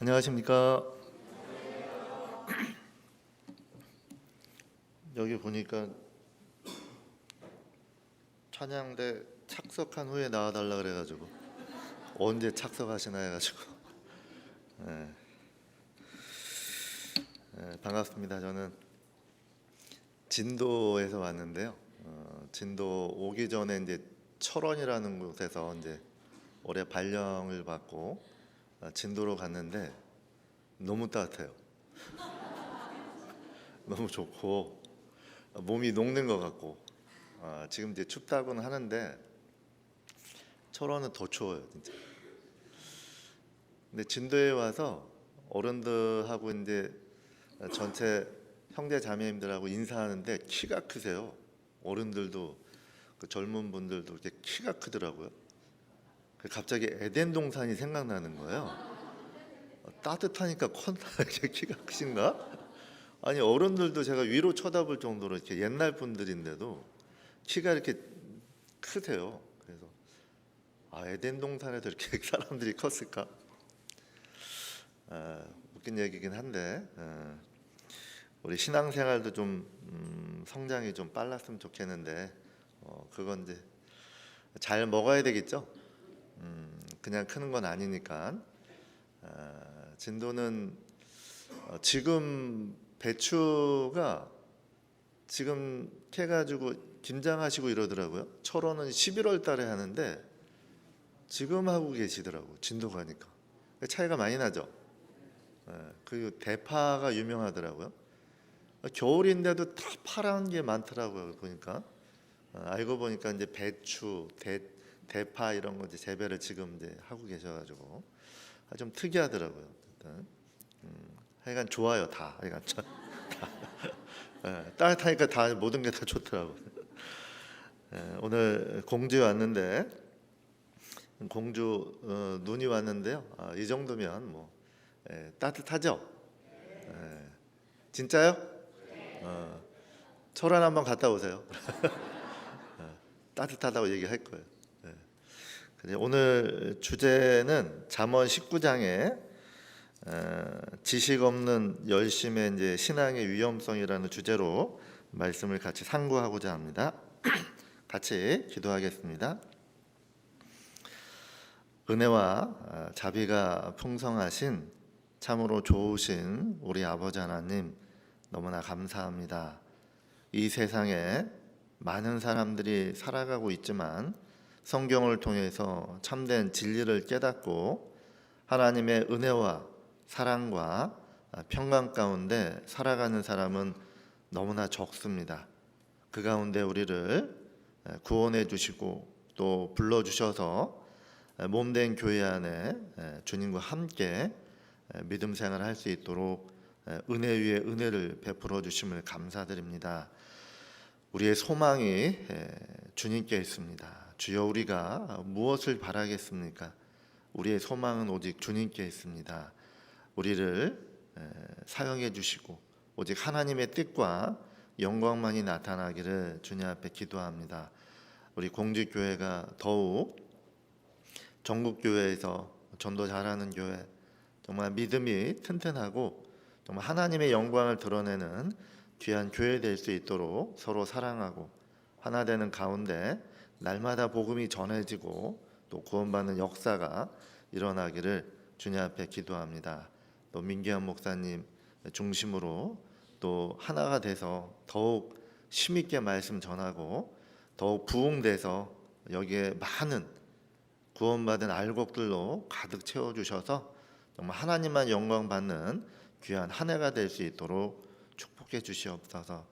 안녕하십니까. 여기 보니까 찬양대 착석한 후에 나와달라 그래가지고 언제 착석하시나 해가지고 예, 반갑습니다. 저는 진도에서 왔는데요. 진도 오기 전에 이제 철원이라는 곳에서 이제 올해 발령을 받고 진도로 갔는데 너무 따뜻해요. 너무 좋고 몸이 녹는 것 같고 지금 이제 춥다고는 하는데 철원은 더 추워요, 진짜. 근데 진도에 와서 어른들하고 이제 전체 형제 자매님들하고 인사하는데 키가 크세요. 어른들도 그 젊은 분들도 이렇게 키가 크더라고요. 갑자기 에덴 동산이 생각나는 거예요. 따뜻하니까 컸나 이렇게 키가 크신가? 아니 어른들도 제가 위로 쳐다볼 정도로 이렇게 옛날 분들인데도 키가 이렇게 크세요. 그래서 에덴 동산에도 이렇게 사람들이 컸을까? 웃긴 얘기긴 한데 우리 신앙생활도 좀 성장이 좀 빨랐으면 좋겠는데 그건 이제 잘 먹어야 되겠죠. 그냥 크는 건 아니니까. 진도는 지금 배추가 지금 캐가지고 김장하시고 이러더라고요. 철원은 11월 달에 하는데 지금 하고 계시더라고. 진도 가니까 차이가 많이 나죠. 그리고 대파가 유명하더라고요. 겨울인데도 다 파란 게 많더라고요. 보니까 알고 보니까 이제 배추, 대파 이런 거 이제 재배를 지금 이제 하고 계셔가지고 좀 특이하더라고요. 일단 하여간 좋아요 다. 하여간 따뜻하니까 다 모든 게 다 좋더라고요. 오늘 공주에 왔는데 공주 눈이 왔는데요. 이 정도면 뭐 따뜻하죠? 진짜요? 철원 한번 갔다 오세요. 따뜻하다고 얘기할 거예요. 오늘 주제는 잠언 19장에 지식 없는 열심의 이제 신앙의 위험성이라는 주제로 말씀을 같이 상고하고자 합니다. 같이 기도하겠습니다. 은혜와 자비가 풍성하신 참으로 좋으신 우리 아버지 하나님 너무나 감사합니다. 이 세상에 많은 사람들이 살아가고 있지만 성경을 통해서 참된 진리를 깨닫고 하나님의 은혜와 사랑과 평강 가운데 살아가는 사람은 너무나 적습니다. 그 가운데 우리를 구원해 주시고 또 불러주셔서 몸된 교회 안에 주님과 함께 믿음 생활을 할 수 있도록 은혜 위에 은혜를 베풀어 주심을 감사드립니다. 우리의 소망이 주님께 있습니다. 주여 우리가 무엇을 바라겠습니까? 우리의 소망은 오직 주님께 있습니다. 우리를 사용해 주시고 오직 하나님의 뜻과 영광만이 나타나기를 주님 앞에 기도합니다. 우리 공주교회가 더욱 전국교회에서 전도 잘하는 교회, 정말 믿음이 튼튼하고 정말 하나님의 영광을 드러내는 귀한 교회 될 수 있도록 서로 사랑하고 하나 되는 가운데 날마다 복음이 전해지고 또 구원받는 역사가 일어나기를 주님 앞에 기도합니다. 또 민기환 목사님 중심으로 또 하나가 돼서 더욱 힘있게 말씀 전하고 더욱 부흥돼서 여기에 많은 구원받은 알곡들로 가득 채워주셔서 정말 하나님만 영광 받는 귀한 한 해가 될 수 있도록 축복해 주시옵소서.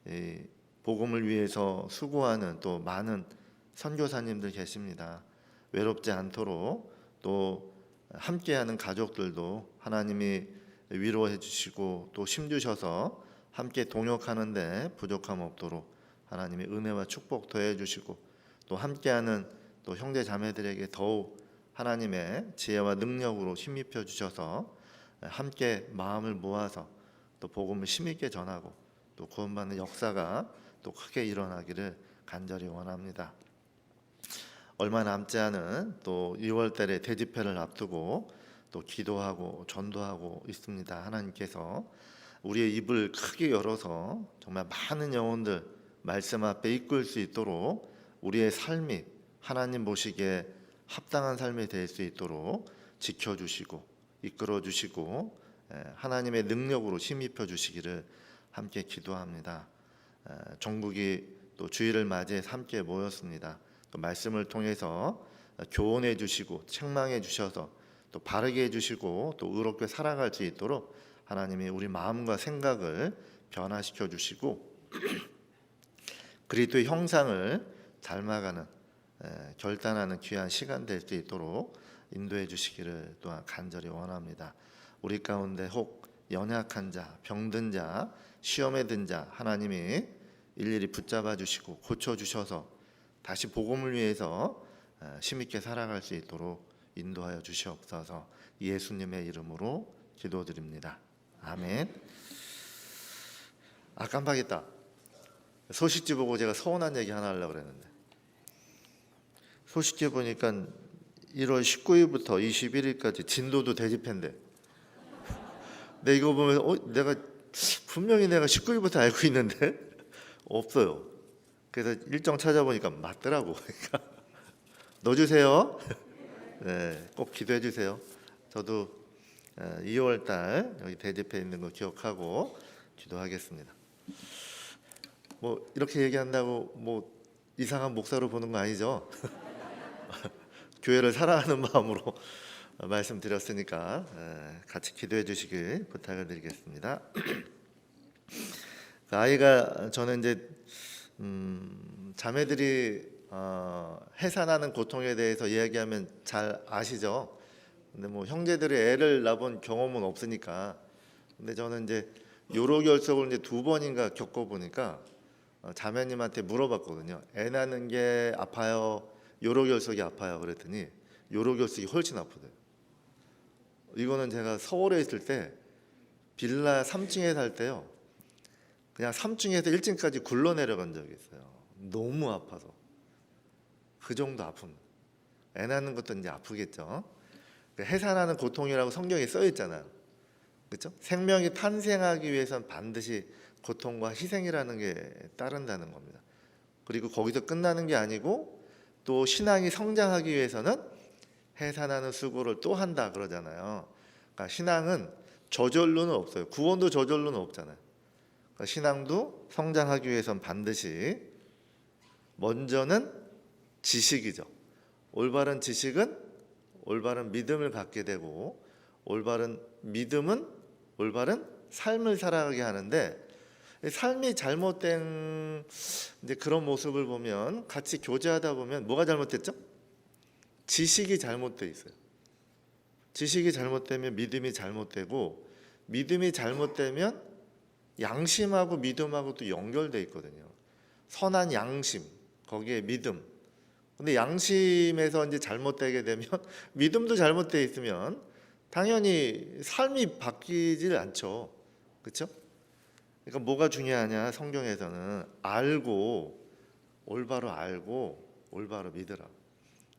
이 복음을 위해서 수고하는 또 많은 선교사님들 계십니다. 외롭지 않도록 또 함께하는 가족들도 하나님이 위로해 주시고 또 힘주셔서 함께 동역하는데 부족함 없도록 하나님의 은혜와 축복 더해 주시고 또 함께하는 또 형제 자매들에게 더욱 하나님의 지혜와 능력으로 힘입혀 주셔서 함께 마음을 모아서 또 복음을 힘있게 전하고 또 구원받는 역사가 또 크게 일어나기를 간절히 원합니다. 얼마 남지 않은 또 2월 달에 대집회를 앞두고 또 기도하고 전도하고 있습니다. 하나님께서 우리의 입을 크게 열어서 정말 많은 영혼들 말씀 앞에 이끌 수 있도록 우리의 삶이 하나님 보시기에 합당한 삶이 될 수 있도록 지켜주시고 이끌어주시고 하나님의 능력으로 힘입혀 주시기를 함께 기도합니다. 종국이 또 주일을 맞이해서 함께 모였습니다. 또 말씀을 통해서 교훈해 주시고 책망해 주셔서 또 바르게 해주시고 또 의롭게 살아갈 수 있도록 하나님이 우리 마음과 생각을 변화시켜 주시고 그리스도의 형상을 닮아가는 결단하는 귀한 시간 될 수 있도록 인도해 주시기를 또한 간절히 원합니다. 우리 가운데 혹 연약한 자, 병든 자, 시험에 든 자 하나님이 일일이 붙잡아 주시고 고쳐 주셔서 다시 복음을 위해서 힘있게 살아갈 수 있도록 인도하여 주시옵소서. 예수님의 이름으로 기도드립니다. 아멘. 아, 깜빡했다. 소식지 보고 제가 서운한 얘기 하나 하려고 그랬는데, 소식지 보니까 1월 19일부터 21일까지 진도도 대집회인데, 근데 이거 보면 내가 분명히 내가 19일부터 알고 있는데 없어요. 그래서 일정 찾아보니까 맞더라고. 그러니까 넣어주세요. 네, 꼭 기도해 주세요. 저도 2월 달 여기 대집회 있는 거 기억하고 기도하겠습니다. 뭐 이렇게 얘기한다고 뭐 이상한 목사로 보는 거 아니죠? 교회를 사랑하는 마음으로 말씀드렸으니까 같이 기도해 주시길 부탁을 드리겠습니다. 아이가 저는 이제 자매들이 해산하는 고통에 대해서 이야기하면 잘 아시죠? 근데 뭐 형제들이 애를 낳아본 경험은 없으니까. 근데 저는 이제 요로결석을 이제 2번인가 겪어보니까 자매님한테 물어봤거든요. 애 낳는 게 아파요? 요로결석이 아파요? 그랬더니 요로결석이 훨씬 아프대요. 이거는 제가 서울에 있을 때 빌라 3층에 살 때요, 그냥 3층에서 1층까지 굴러 내려간 적이 있어요. 너무 아파서. 그 정도 아픔. 애 낳는 것도 이제 아프겠죠. 해산하는 고통이라고 성경에 써 있잖아요. 그렇죠? 생명이 탄생하기 위해서는 반드시 고통과 희생이라는 게 따른다는 겁니다. 그리고 거기서 끝나는 게 아니고 또 신앙이 성장하기 위해서는 해산하는 수고를 또 한다 그러잖아요. 그러니까 신앙은 저절로는 없어요. 구원도 저절로는 없잖아요. 그러니까 신앙도 성장하기 위해서는 반드시 먼저는 지식이죠. 올바른 지식은 올바른 믿음을 갖게 되고, 올바른 믿음은 올바른 삶을 살아가게 하는데, 삶이 잘못된 이제 그런 모습을 보면, 같이 교제하다 보면 뭐가 잘못됐죠? 지식이 잘못돼 있어요. 지식이 잘못되면 믿음이 잘못되고, 믿음이 잘못되면 양심하고 믿음하고 또 연결돼 있거든요. 선한 양심, 거기에 믿음. 근데 양심에서 이제 잘못되게 되면 믿음도 잘못되어 있으면 당연히 삶이 바뀌질 않죠. 그렇죠? 그러니까 뭐가 중요하냐? 성경에서는 올바로 알고 올바로 믿으라.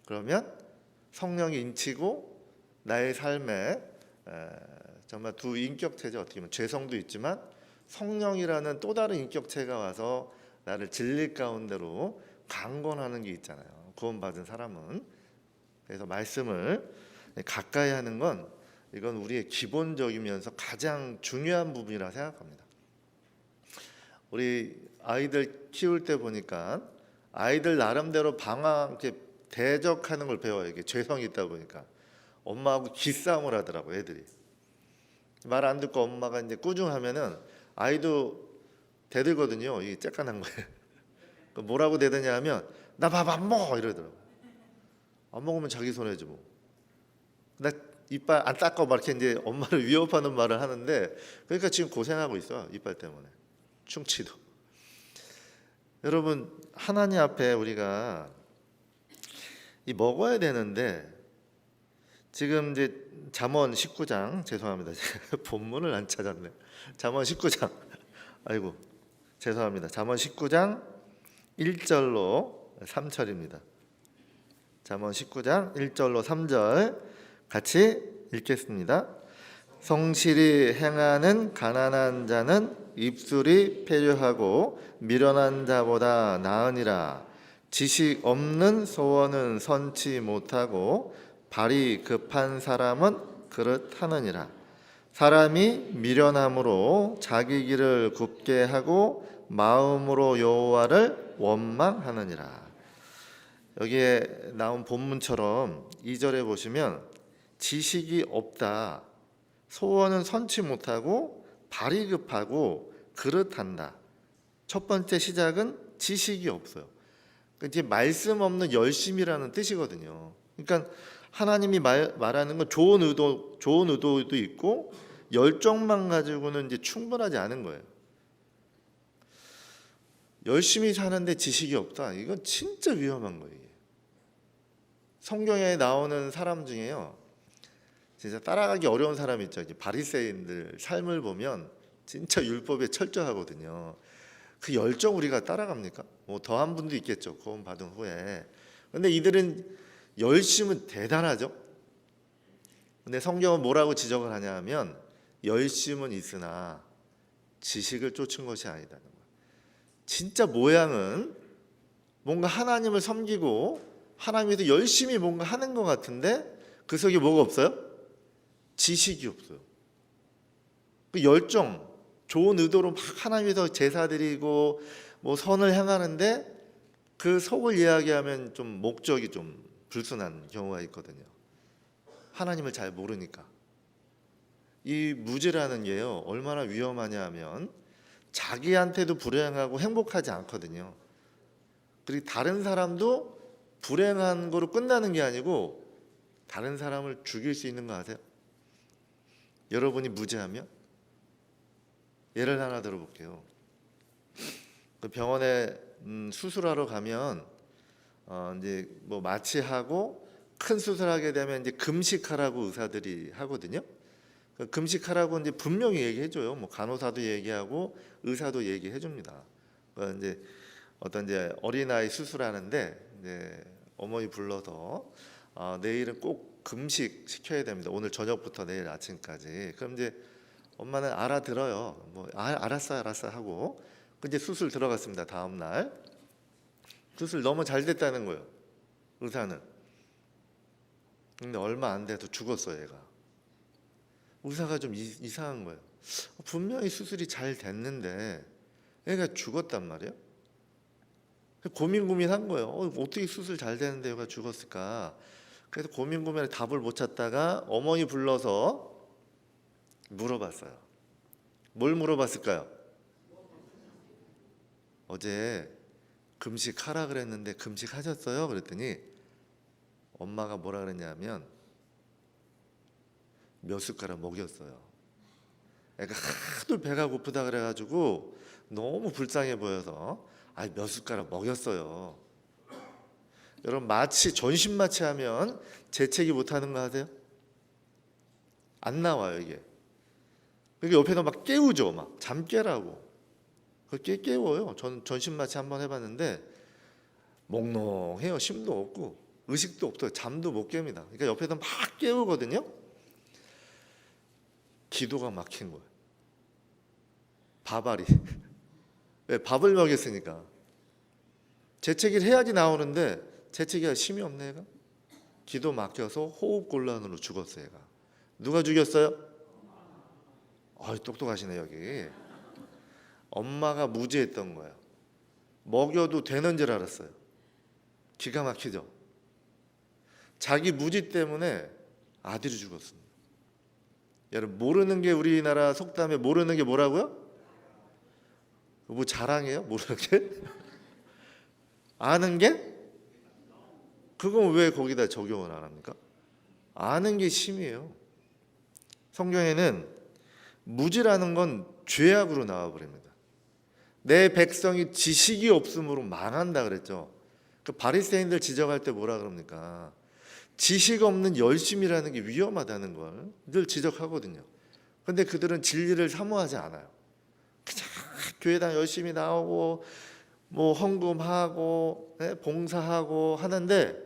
그러면 성령이 인치고 나의 삶에 정말 두 인격체죠. 어떻게 보면 죄성도 있지만 성령이라는 또 다른 인격체가 와서 나를 진리 가운데로 강권하는 게 있잖아요. 구원받은 사람은. 그래서 말씀을 가까이 하는 건 이건 우리의 기본적이면서 가장 중요한 부분이라 생각합니다. 우리 아이들 키울 때 보니까 아이들 나름대로 이렇게 대적하는 걸 배워요. 이게 죄성이 있다 보니까 엄마하고 기싸움을 하더라고 애들이. 말 안 듣고 엄마가 이제 꾸중하면은 아이도 대들거든요. 이게 쬐깐한 거예요. 뭐라고 대드냐 하면 나 밥 안 먹어 이러더라고. 안 먹으면 자기 손해지 뭐. 나 이빨 안 닦아 막 이렇게 이제 엄마를 위협하는 말을 하는데, 그러니까 지금 고생하고 있어. 이빨 때문에. 충치도. 여러분, 하나님 앞에 우리가 이 먹어야 되는데, 지금 이제 잠언 19장, 죄송합니다. 본문을 안 찾았네. 잠언 19장. 아이고. 죄송합니다. 잠언 19장 1절로 3절입니다. 잠언 19장 1절로 3절 같이 읽겠습니다. 성실히 행하는 가난한 자는 입술이 패류하고 미련한 자보다 나으니라. 지식 없는 소원은 선치 못하고 발이 급한 사람은 그릇하느니라. 사람이 미련함으로 자기 길을 굽게 하고 마음으로 여호와를 원망하느니라. 여기에 나온 본문처럼 2절에 보시면 지식이 없다, 소원은 선치 못하고 발이 급하고 그릇한다. 첫 번째 시작은 지식이 없어요. 이제 말씀 없는 열심이라는 뜻이거든요. 그러니까 하나님이 말하는 건 좋은 의도도 있고 열정만 가지고는 이제 충분하지 않은 거예요. 열심히 사는데 지식이 없다. 이건 진짜 위험한 거예요. 성경에 나오는 사람 중에요, 진짜 따라가기 어려운 사람 있죠. 바리새인들 삶을 보면 진짜 율법에 철저하거든요. 그 열정 우리가 따라갑니까? 뭐 더한 분도 있겠죠. 구원 받은 후에. 근데 이들은 열심은 대단하죠. 근데 성경은 뭐라고 지적을 하냐면 열심은 있으나 지식을 쫓은 것이 아니다는 거예요. 진짜 모양은 뭔가 하나님을 섬기고 하나님에서 열심히 뭔가 하는 것 같은데 그 속에 뭐가 없어요? 지식이 없어요. 그 열정, 좋은 의도로 막 하나님에서 제사 드리고 뭐 선을 행하는데 그 속을 이야기하면 좀 목적이 좀 불순한 경우가 있거든요. 하나님을 잘 모르니까. 이 무지라는 게요, 얼마나 위험하냐 하면 자기한테도 불행하고 행복하지 않거든요. 그리고 다른 사람도 불행한 거로 끝나는 게 아니고 다른 사람을 죽일 수 있는 거 아세요? 여러분이 무지하면? 예를 하나 들어볼게요. 그 병원에 수술하러 가면 이제 뭐 마취하고 큰 수술하게 되면 이제 금식하라고 의사들이 하거든요. 그 금식하라고 이제 분명히 얘기해줘요. 뭐 간호사도 얘기하고 의사도 얘기해줍니다. 이제 어떤 이제 어린아이 수술하는데 이제 어머니 불러서 내일은 꼭 금식 시켜야 됩니다. 오늘 저녁부터 내일 아침까지. 그럼 이제 엄마는 알아들어요. 뭐 알았어 하고 이제 수술 들어갔습니다. 다음 날 수술 너무 잘 됐다는 거예요. 의사는. 근데 얼마 안 돼도 죽었어요, 얘가. 의사가 좀 이상한 거예요. 분명히 수술이 잘 됐는데 얘가 죽었단 말이에요. 고민한 거예요. 어떻게 수술 잘 되는데 얘가 죽었을까? 그래서 고민에 답을 못 찾다가 어머니 불러서 물어봤어요. 뭘 물어봤을까요? 어제 금식하라 그랬는데 금식하셨어요? 그랬더니 엄마가 뭐라 그랬냐면 몇 숟가락 먹였어요. 애가 하도 배가 고프다 그래가지고 너무 불쌍해 보여서 몇 숟가락 먹였어요. 여러분 전신 마취하면 재채기 못하는 거 아세요? 안 나와요 이게. 그러니까 옆에서 막 깨우죠. 막 잠 깨라고. 깨워요. 전 전신 마취 한번 해봤는데 몽롱해요. 힘도 없고 의식도 없어요. 잠도 못 깹니다. 그러니까 옆에서 막 깨우거든요. 기도가 막힌 거예요. 밥알이. 왜? 밥을 먹였으니까. 재채기를 해야지 나오는데 재채기가 힘이 없네 얘가. 기도 막혀서 호흡곤란으로 죽었어요 얘가. 누가 죽였어요? 똑똑하시네 여기. 엄마가 무지했던 거예요. 먹여도 되는 줄 알았어요. 기가 막히죠. 자기 무지 때문에 아들이 죽었습니다. 여러분 모르는 게 우리나라 속담에 모르는 게 뭐라고요? 뭐 자랑해요? 모르는 게? 아는 게? 그건 왜 거기다 적용을 안 합니까? 아는 게 힘이에요. 성경에는 무지라는 건 죄악으로 나와버립니다. 내 백성이 지식이 없으므로 망한다 그랬죠. 그 바리새인들 지적할 때 뭐라 그럽니까? 지식 없는 열심이라는 게 위험하다는 걸 늘 지적하거든요. 근데 그들은 진리를 사모하지 않아요. 그냥 교회당 열심히 나오고 뭐 헌금하고 봉사하고 하는데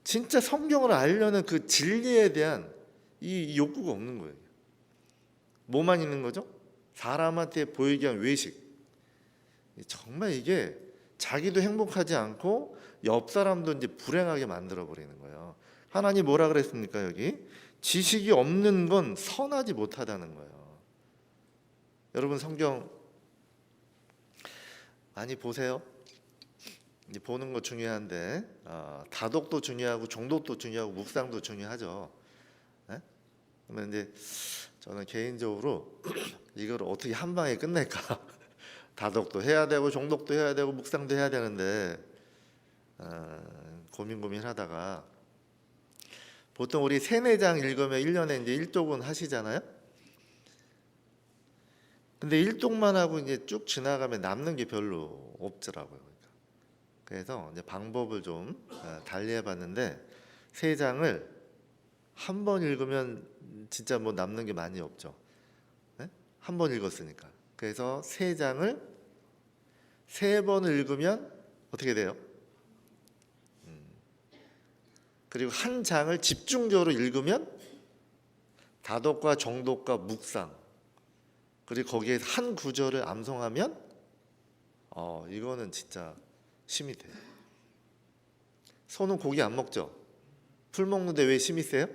진짜 성경을 알려는 그 진리에 대한 이 욕구가 없는 거예요. 뭐만 있는 거죠? 사람한테 보이게 한 외식. 정말 이게 자기도 행복하지 않고 옆 사람도 이제 불행하게 만들어 버리는 거예요. 하나님 뭐라 그랬습니까? 여기 지식이 없는 건 선하지 못하다는 거예요. 여러분 성경 많이 보세요. 이제 보는 거 중요한데 다독도 중요하고 종독도 중요하고 묵상도 중요하죠. 네? 그러면 이제 저는 개인적으로 이걸 어떻게 한 방에 끝낼까? 다독도 해야 되고 종독도 해야 되고 묵상도 해야 되는데 고민하다가 보통 우리 3-4장 읽으면 1년에 이제 1독은 하시잖아요. 근데 1독만 하고 이제 쭉 지나가면 남는 게 별로 없더라고요. 그래서 이제 방법을 좀 달리 해봤는데 3장을 한 번 읽으면 진짜 뭐 남는 게 많이 없죠. 네? 한 번 읽었으니까. 그래서 3장을 3번 읽으면 어떻게 돼요? 그리고 한 장을 집중적으로 읽으면 다독과 정독과 묵상, 그리고 거기에서 한 구절을 암송하면 이거는 진짜 힘이 돼요. 소는 고기 안 먹죠? 풀 먹는데 왜 힘이 세요?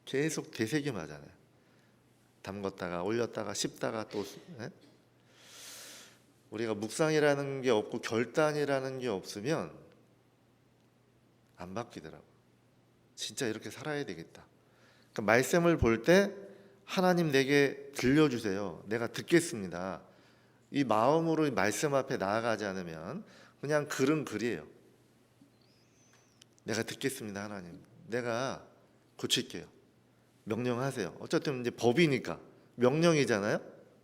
계속 되새김하잖아요. 담궜다가 올렸다가 씹다가 또 우리가 묵상이라는 게 없고 결단이라는 게 없으면 안 바뀌더라고요. 진짜 이렇게 살아야 되겠다. 그러니까 말씀을 볼 때 하나님 내게 들려주세요. 내가 듣겠습니다. 이 마음으로 말씀 앞에 나아가지 않으면 그냥 글은 글이에요. 내가 듣겠습니다, 하나님. 내가 고칠게요. 명령하세요. 어쨌든 이제 법이니까 명령이잖아요.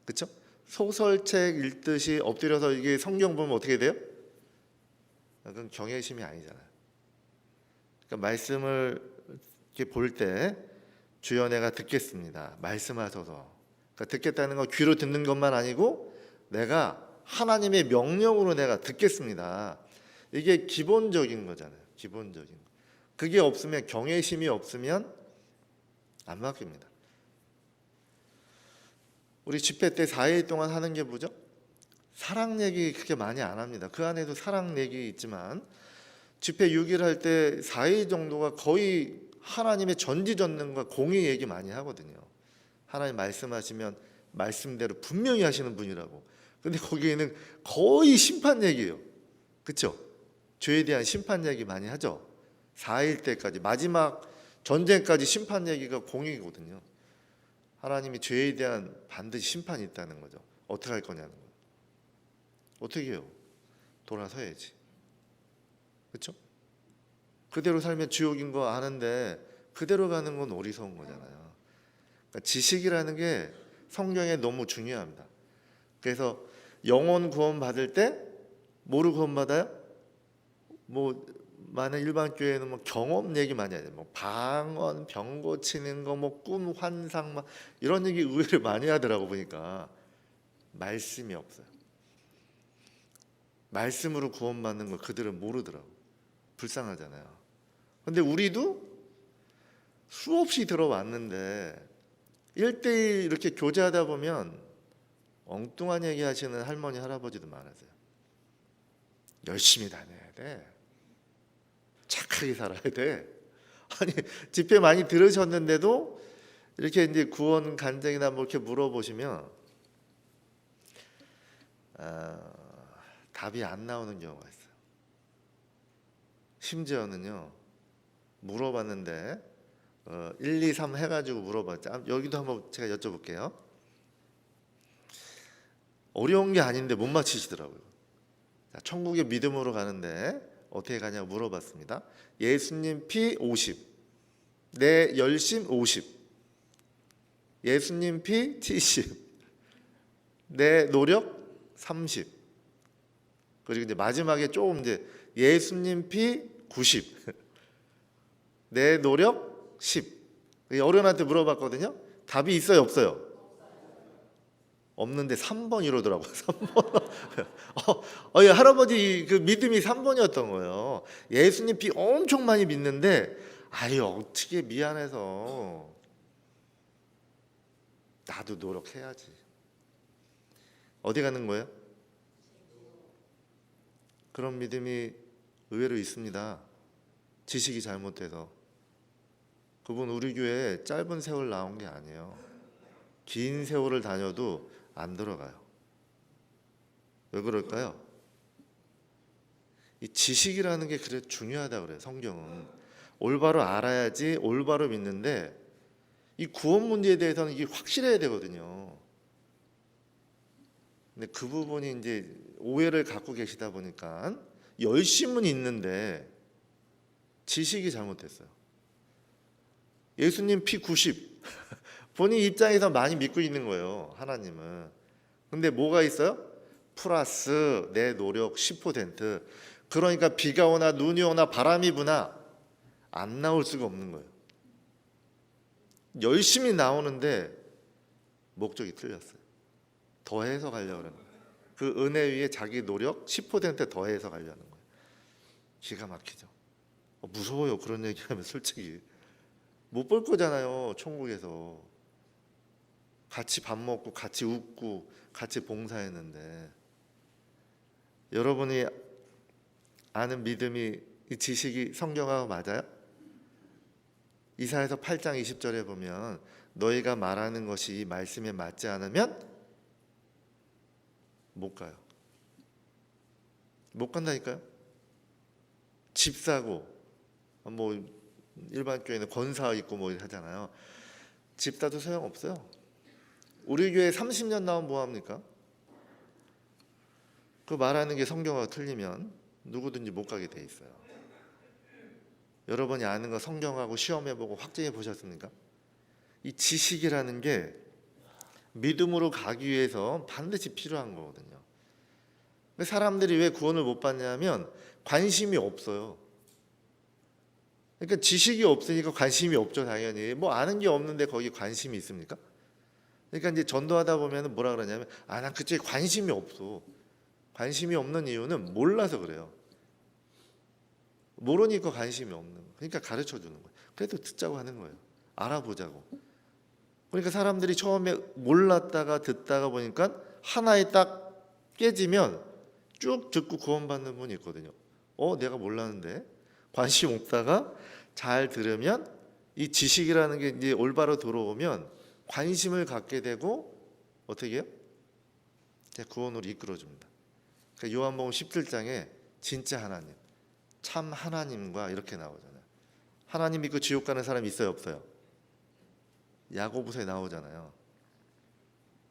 그렇죠? 소설책 읽듯이 엎드려서 이게 성경 보면 어떻게 돼요? 그건 경외심이 아니잖아요. 그러니까 말씀을 이렇게 볼 때 주여 내가 듣겠습니다. 말씀하셔서. 그러니까 듣겠다는 건 귀로 듣는 것만 아니고 내가 하나님의 명령으로 내가 듣겠습니다. 이게 기본적인 거잖아요. 기본적인 거. 그게 없으면 경외심이 없으면 안 바뀝니다. 우리 집회 때 4일 동안 하는 게 뭐죠? 사랑 얘기 그렇게 많이 안 합니다. 그 안에도 사랑 얘기 있지만 집회 6일 할 때 4일 정도가 거의 하나님의 전지전능과 공의 얘기 많이 하거든요. 하나님 말씀하시면 말씀대로 분명히 하시는 분이라고. 근데 거기에는 거의 심판 얘기예요. 그렇죠? 죄에 대한 심판 얘기 많이 하죠. 4일 때까지 마지막 전쟁까지 심판 얘기가 공의거든요. 하나님이 죄에 대한 반드시 심판이 있다는 거죠. 어떻게 할 거냐는 거예요. 어떻게 해요? 돌아서야지. 그렇죠? 그대로 살면 지옥인 거 아는데 그대로 가는 건 어리석은 거잖아요. 그러니까 지식이라는 게 성경에 너무 중요합니다. 그래서 영혼 구원 받을 때 뭐로 구원 받아요? 뭐 많은 일반 교회는 뭐 경험 얘기 많이 하죠. 뭐 방언, 병 고치는 거, 뭐 꿈, 환상, 막 이런 얘기 의외로 많이 하더라고 보니까 말씀이 없어요. 말씀으로 구원받는 걸 그들은 모르더라고. 불쌍하잖아요. 근데 우리도 수없이 들어왔는데 1대1 이렇게 교제하다 보면 엉뚱한 얘기 하시는 할머니, 할아버지도 많으세요. 열심히 다녀야 돼. 착하게 살아야 돼. 아니 집회 많이 들으셨는데도 이렇게 이제 구원 간증이나 뭐 이렇게 물어보시면 답이 안 나오는 경우가 있어요. 심지어는요 물어봤는데 1, 2, 3 해가지고 물어봤죠. 여기도 한번 제가 여쭤볼게요. 어려운 게 아닌데 못 맞히시더라고요. 천국의 믿음으로 가는데 어떻게 가냐고 물어봤습니다. 예수님 피 50, 내 열심 50, 예수님 피 70, 내 노력 30, 그리고 이제 마지막에 조금 이제 예수님 피 90, 내 노력 10. 어른한테 물어봤거든요. 답이 있어요, 없어요? 없는데 3번 이러더라고요. 3번. 할아버지 그 믿음이 3번이었던 거예요. 예수님 피 엄청 많이 믿는데 아유 어떻게 미안해서 나도 노력해야지. 어디 가는 거예요? 그런 믿음이 의외로 있습니다. 지식이 잘못돼서. 그분 우리 교회에 짧은 세월 나온 게 아니에요. 긴 세월을 다녀도 안 들어가요. 왜 그럴까요? 이 지식이라는 게 그래 중요하다 그래요. 성경은 올바로 알아야지 올바로 믿는데, 이 구원 문제에 대해서는 이게 확실해야 되거든요. 근데 그 부분이 이제 오해를 갖고 계시다 보니까 열심은 있는데 지식이 잘못됐어요. 예수님 피 90 본인 입장에서 많이 믿고 있는 거예요, 하나님은. 근데 뭐가 있어요? 플러스 내 노력 10%. 그러니까 비가 오나 눈이 오나 바람이 부나 안 나올 수가 없는 거예요. 열심히 나오는데 목적이 틀렸어요. 더해서 가려고 그러는 거예요. 그 은혜 위에 자기 노력 10% 더해서 가려는 거예요. 기가 막히죠. 무서워요, 그런 얘기하면. 솔직히 못 볼 거잖아요. 천국에서 같이 밥 먹고 같이 웃고 같이 봉사했는데. 여러분이 아는 믿음이, 이 지식이 성경하고 맞아요? 이사야서 8장 20절에 보면 너희가 말하는 것이 이 말씀에 맞지 않으면 못 가요. 못 간다니까요. 집 사고, 뭐 일반 교회는 권사 있고 뭐 하잖아요. 집 사도 소용없어요. 우리 교회 30년 나오면 뭐합니까? 그 말하는 게 성경하고 틀리면 누구든지 못 가게 돼 있어요. 여러분이 아는 거 성경하고 시험해보고 확증해 보셨습니까? 이 지식이라는 게 믿음으로 가기 위해서 반드시 필요한 거거든요. 사람들이 왜 구원을 못 받냐면 관심이 없어요. 그러니까 지식이 없으니까 관심이 없죠, 당연히. 뭐 아는 게 없는데 거기 관심이 있습니까? 그러니까 이제 전도하다 보면 뭐라 그러냐면, 난 그쪽에 관심이 없어. 관심이 없는 이유는 몰라서 그래요. 모르니까 관심이 없는 거예요. 그러니까 가르쳐 주는 거예요. 그래도 듣자고 하는 거예요. 알아보자고. 그러니까 사람들이 처음에 몰랐다가 듣다가 보니까 하나에 딱 깨지면 쭉 듣고 구원받는 분이 있거든요. 내가 몰랐는데. 관심 없다가 잘 들으면 이 지식이라는 게 이제 올바로 들어오면 관심을 갖게 되고 어떻게 해요? 구원으로 이끌어 줍니다. 그러니까 요한복음 17장에 진짜 하나님, 참 하나님과 이렇게 나오잖아요. 하나님 믿고 지옥 가는 사람 있어요, 없어요? 야고보서에 나오잖아요.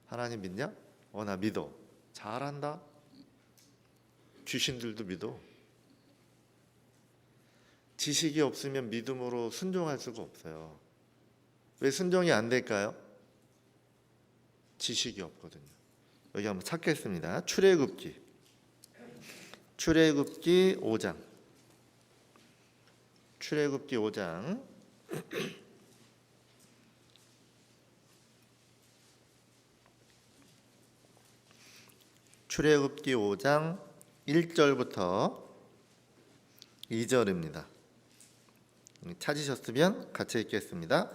하나님 믿냐? 나 믿어. 잘한다. 귀신들도 믿어. 지식이 없으면 믿음으로 순종할 수가 없어요. 왜 순종이 안 될까요? 지식이 없거든요. 여기 한번 찾겠습니다. 출애굽기 5장. 출애굽기 5장. 출애굽기 5장 1절부터 2절입니다. 찾으셨으면 같이 읽겠습니다.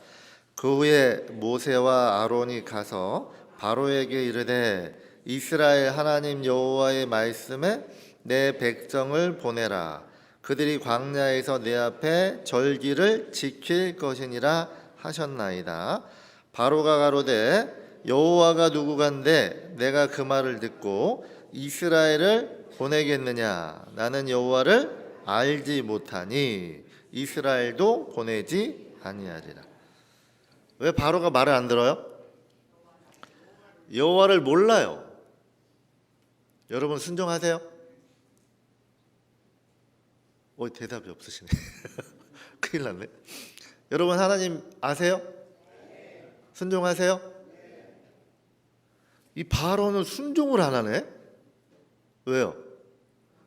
그 후에 모세와 아론이 가서 바로에게 이르되 이스라엘 하나님 여호와의 말씀에 내 백성을 보내라. 그들이 광야에서 내 앞에 절기를 지킬 것이니라 하셨나이다. 바로가 가로되 여호와가 누구간데 내가 그 말을 듣고 이스라엘을 보내겠느냐? 나는 여호와를 알지 못하니 이스라엘도 보내지 아니하리라. 왜 바로가 말을 안 들어요? 여호와를 몰라요. 여러분 순종하세요? 대답이 없으시네. 큰일 났네. 여러분 하나님 아세요? 순종하세요? 이 바로는 순종을 안 하네. 왜요?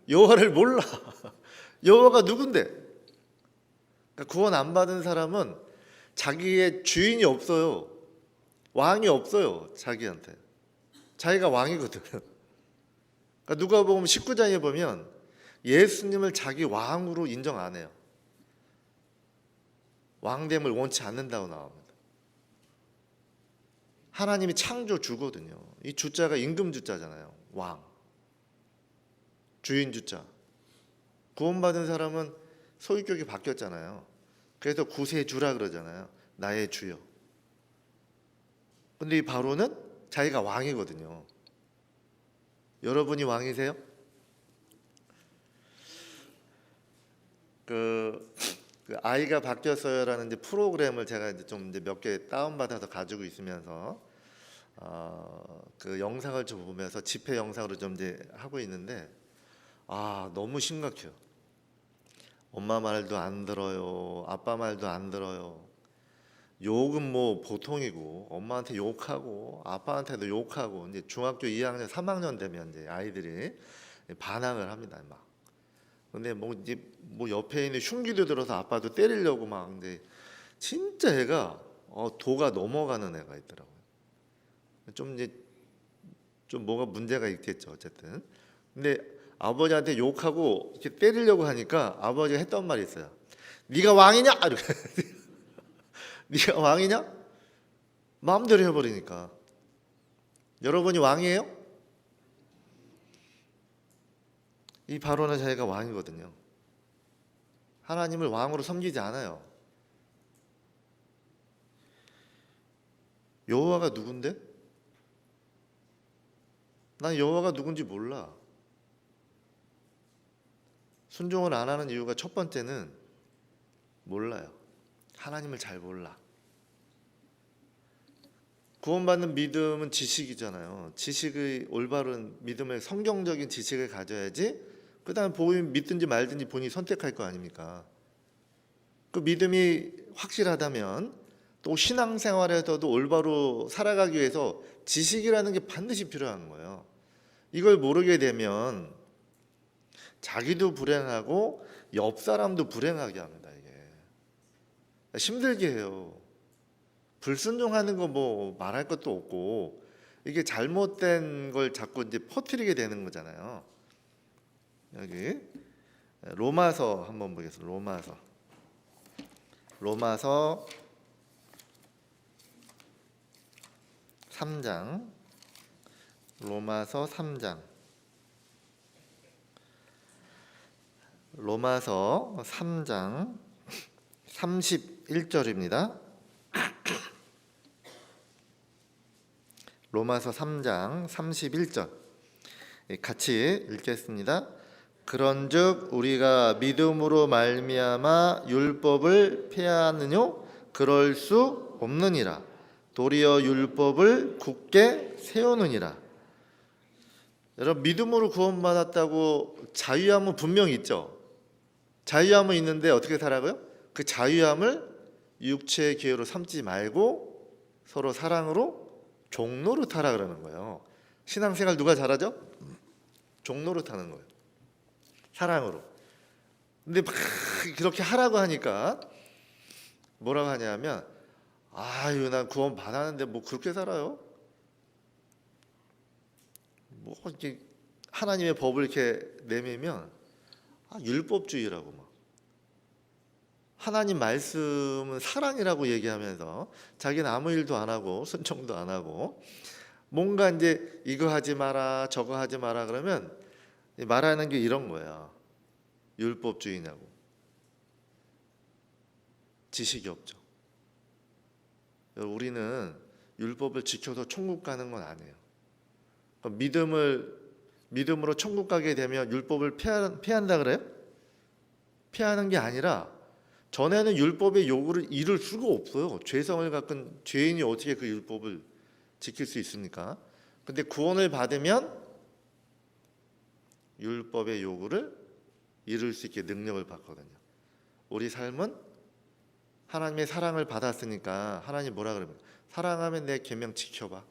여호와를 몰라. 여호와가 누군데? 그러니까 구원 안 받은 사람은 자기의 주인이 없어요. 왕이 없어요. 자기한테. 자기가 왕이거든. 그러니까 누가복음 19장에 보면 예수님을 자기 왕으로 인정 안 해요. 왕됨을 원치 않는다고 나옵니다. 하나님이 창조주거든요. 이 주자가 임금 주자잖아요. 왕, 주인 주자. 구원받은 사람은 소유격이 바뀌었잖아요. 그래서 구세주라 그러잖아요. 나의 주여. 근데 이 바로는 자기가 왕이거든요. 여러분이 왕이세요? 그 아이가 바뀌었어요라는 이제 프로그램을 제가 이제 좀 이제 몇 개 다운받아서 가지고 있으면서 그 영상을 좀 보면서 집회 영상으로 좀 이제 하고 있는데 너무 심각해요. 엄마 말도 안 들어요. 아빠 말도 안 들어요. 욕은 뭐 보통이고 엄마한테 욕하고 아빠한테도 욕하고 이제 중학교 2학년, 3학년 되면 이제 아이들이 반항을 합니다. 막. 근데 뭐 이제 뭐 옆에 있는 흉기도 들어서 아빠도 때리려고 막 이제 진짜 애가 도가 넘어가는 애가 있더라고요. 좀 이제 좀 뭐가 문제가 있겠죠, 어쨌든. 근데 아버지한테 욕하고 이렇게 때리려고 하니까 아버지가 했던 말이 있어요. 네가 왕이냐? 이렇게. 네가 왕이냐? 마음대로 해버리니까. 여러분이 왕이에요? 이 바로는 자기가 왕이거든요. 하나님을 왕으로 섬기지 않아요. 여호와가 누군데? 난 여호와가 누군지 몰라. 순종을 안 하는 이유가 첫 번째는 몰라요. 하나님을 잘 몰라. 구원받는 믿음은 지식이잖아요. 지식의 올바른 믿음의 성경적인 지식을 가져야지 그 다음에 복음 믿든지 말든지 본인이 선택할 거 아닙니까? 그 믿음이 확실하다면 또 신앙생활에서도 올바로 살아가기 위해서 지식이라는 게 반드시 필요한 거예요. 이걸 모르게 되면 자기도 불행하고 옆 사람도 불행하게 합니다. 이게 힘들게 해요. 불순종하는 거 뭐 말할 것도 없고 이게 잘못된 걸 자꾸 이제 퍼뜨리게 되는 거잖아요. 여기 로마서 한번 보겠습니다. 로마서 3장. 로마서 3장. 로마서 3장 31절입니다. 로마서 3장 31절 같이 읽겠습니다. 그런즉 우리가 믿음으로 말미암아 율법을 폐하느뇨? 그럴 수 없느니라. 도리어 율법을 굳게 세우느니라. 여러분, 믿음으로 구원받았다고 자유함은 분명히 있죠. 자유함은 있는데 어떻게 살아가요? 그 자유함을 육체의 기회로 삼지 말고 서로 사랑으로 종로로 타라 그러는 거예요. 신앙생활 누가 잘하죠? 종로로 타는 거예요. 사랑으로. 근데 막 그렇게 하라고 하니까 뭐라고 하냐면 난 구원 받았는데 뭐 그렇게 살아요? 뭐 이렇게 하나님의 법을 이렇게 내밀면 율법주의라고 막. 하나님 말씀은 사랑이라고 얘기하면서 자기는 아무 일도 안 하고 순종도 안 하고 뭔가 이제 이거 하지 마라 저거 하지 마라 그러면 말하는 게 이런 거예요. 율법주의냐고. 지식이 없죠. 우리는 율법을 지켜서 천국 가는 건 아니에요. 믿음으로 천국 가게 되면 율법을 피한다 그래요? 피하는 게 아니라 전에는 율법의 요구를 이룰 수가 없어요. 죄성을 갖은 죄인이 어떻게 그 율법을 지킬 수 있습니까? 근데 구원을 받으면 율법의 요구를 이룰 수 있게 능력을 받거든요. 우리 삶은 하나님의 사랑을 받았으니까 하나님 뭐라 그러면 사랑하면 내 계명 지켜봐.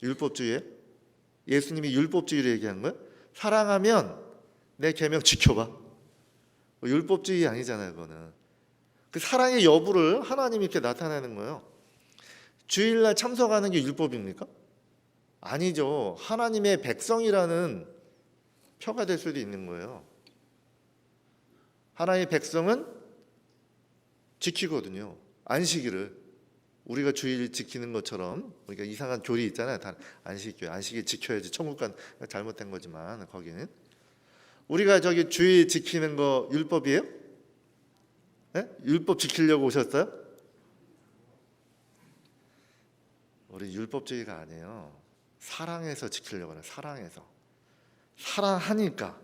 율법주의에 예수님이 율법주의를 얘기한 거예요. 사랑하면 내 계명 지켜봐. 율법주의 아니잖아요. 그거는 그 사랑의 여부를 하나님이 이렇게 나타내는 거예요. 주일날 참석하는 게 율법입니까? 아니죠. 하나님의 백성이라는 표가 될 수도 있는 거예요. 하나님의 백성은 지키거든요. 안식일을. 우리가 주일 지키는 것처럼, 우리가 이상한 교리 있잖아요. 다 안식교, 안식일 지켜야지 천국 간, 잘못된 거지만 거기는 우리가 저기 주일 지키는 거 율법이에요? 네? 율법 지키려고 오셨어요? 우리 율법주의가 아니에요. 사랑해서 지키려고 해요. 사랑하니까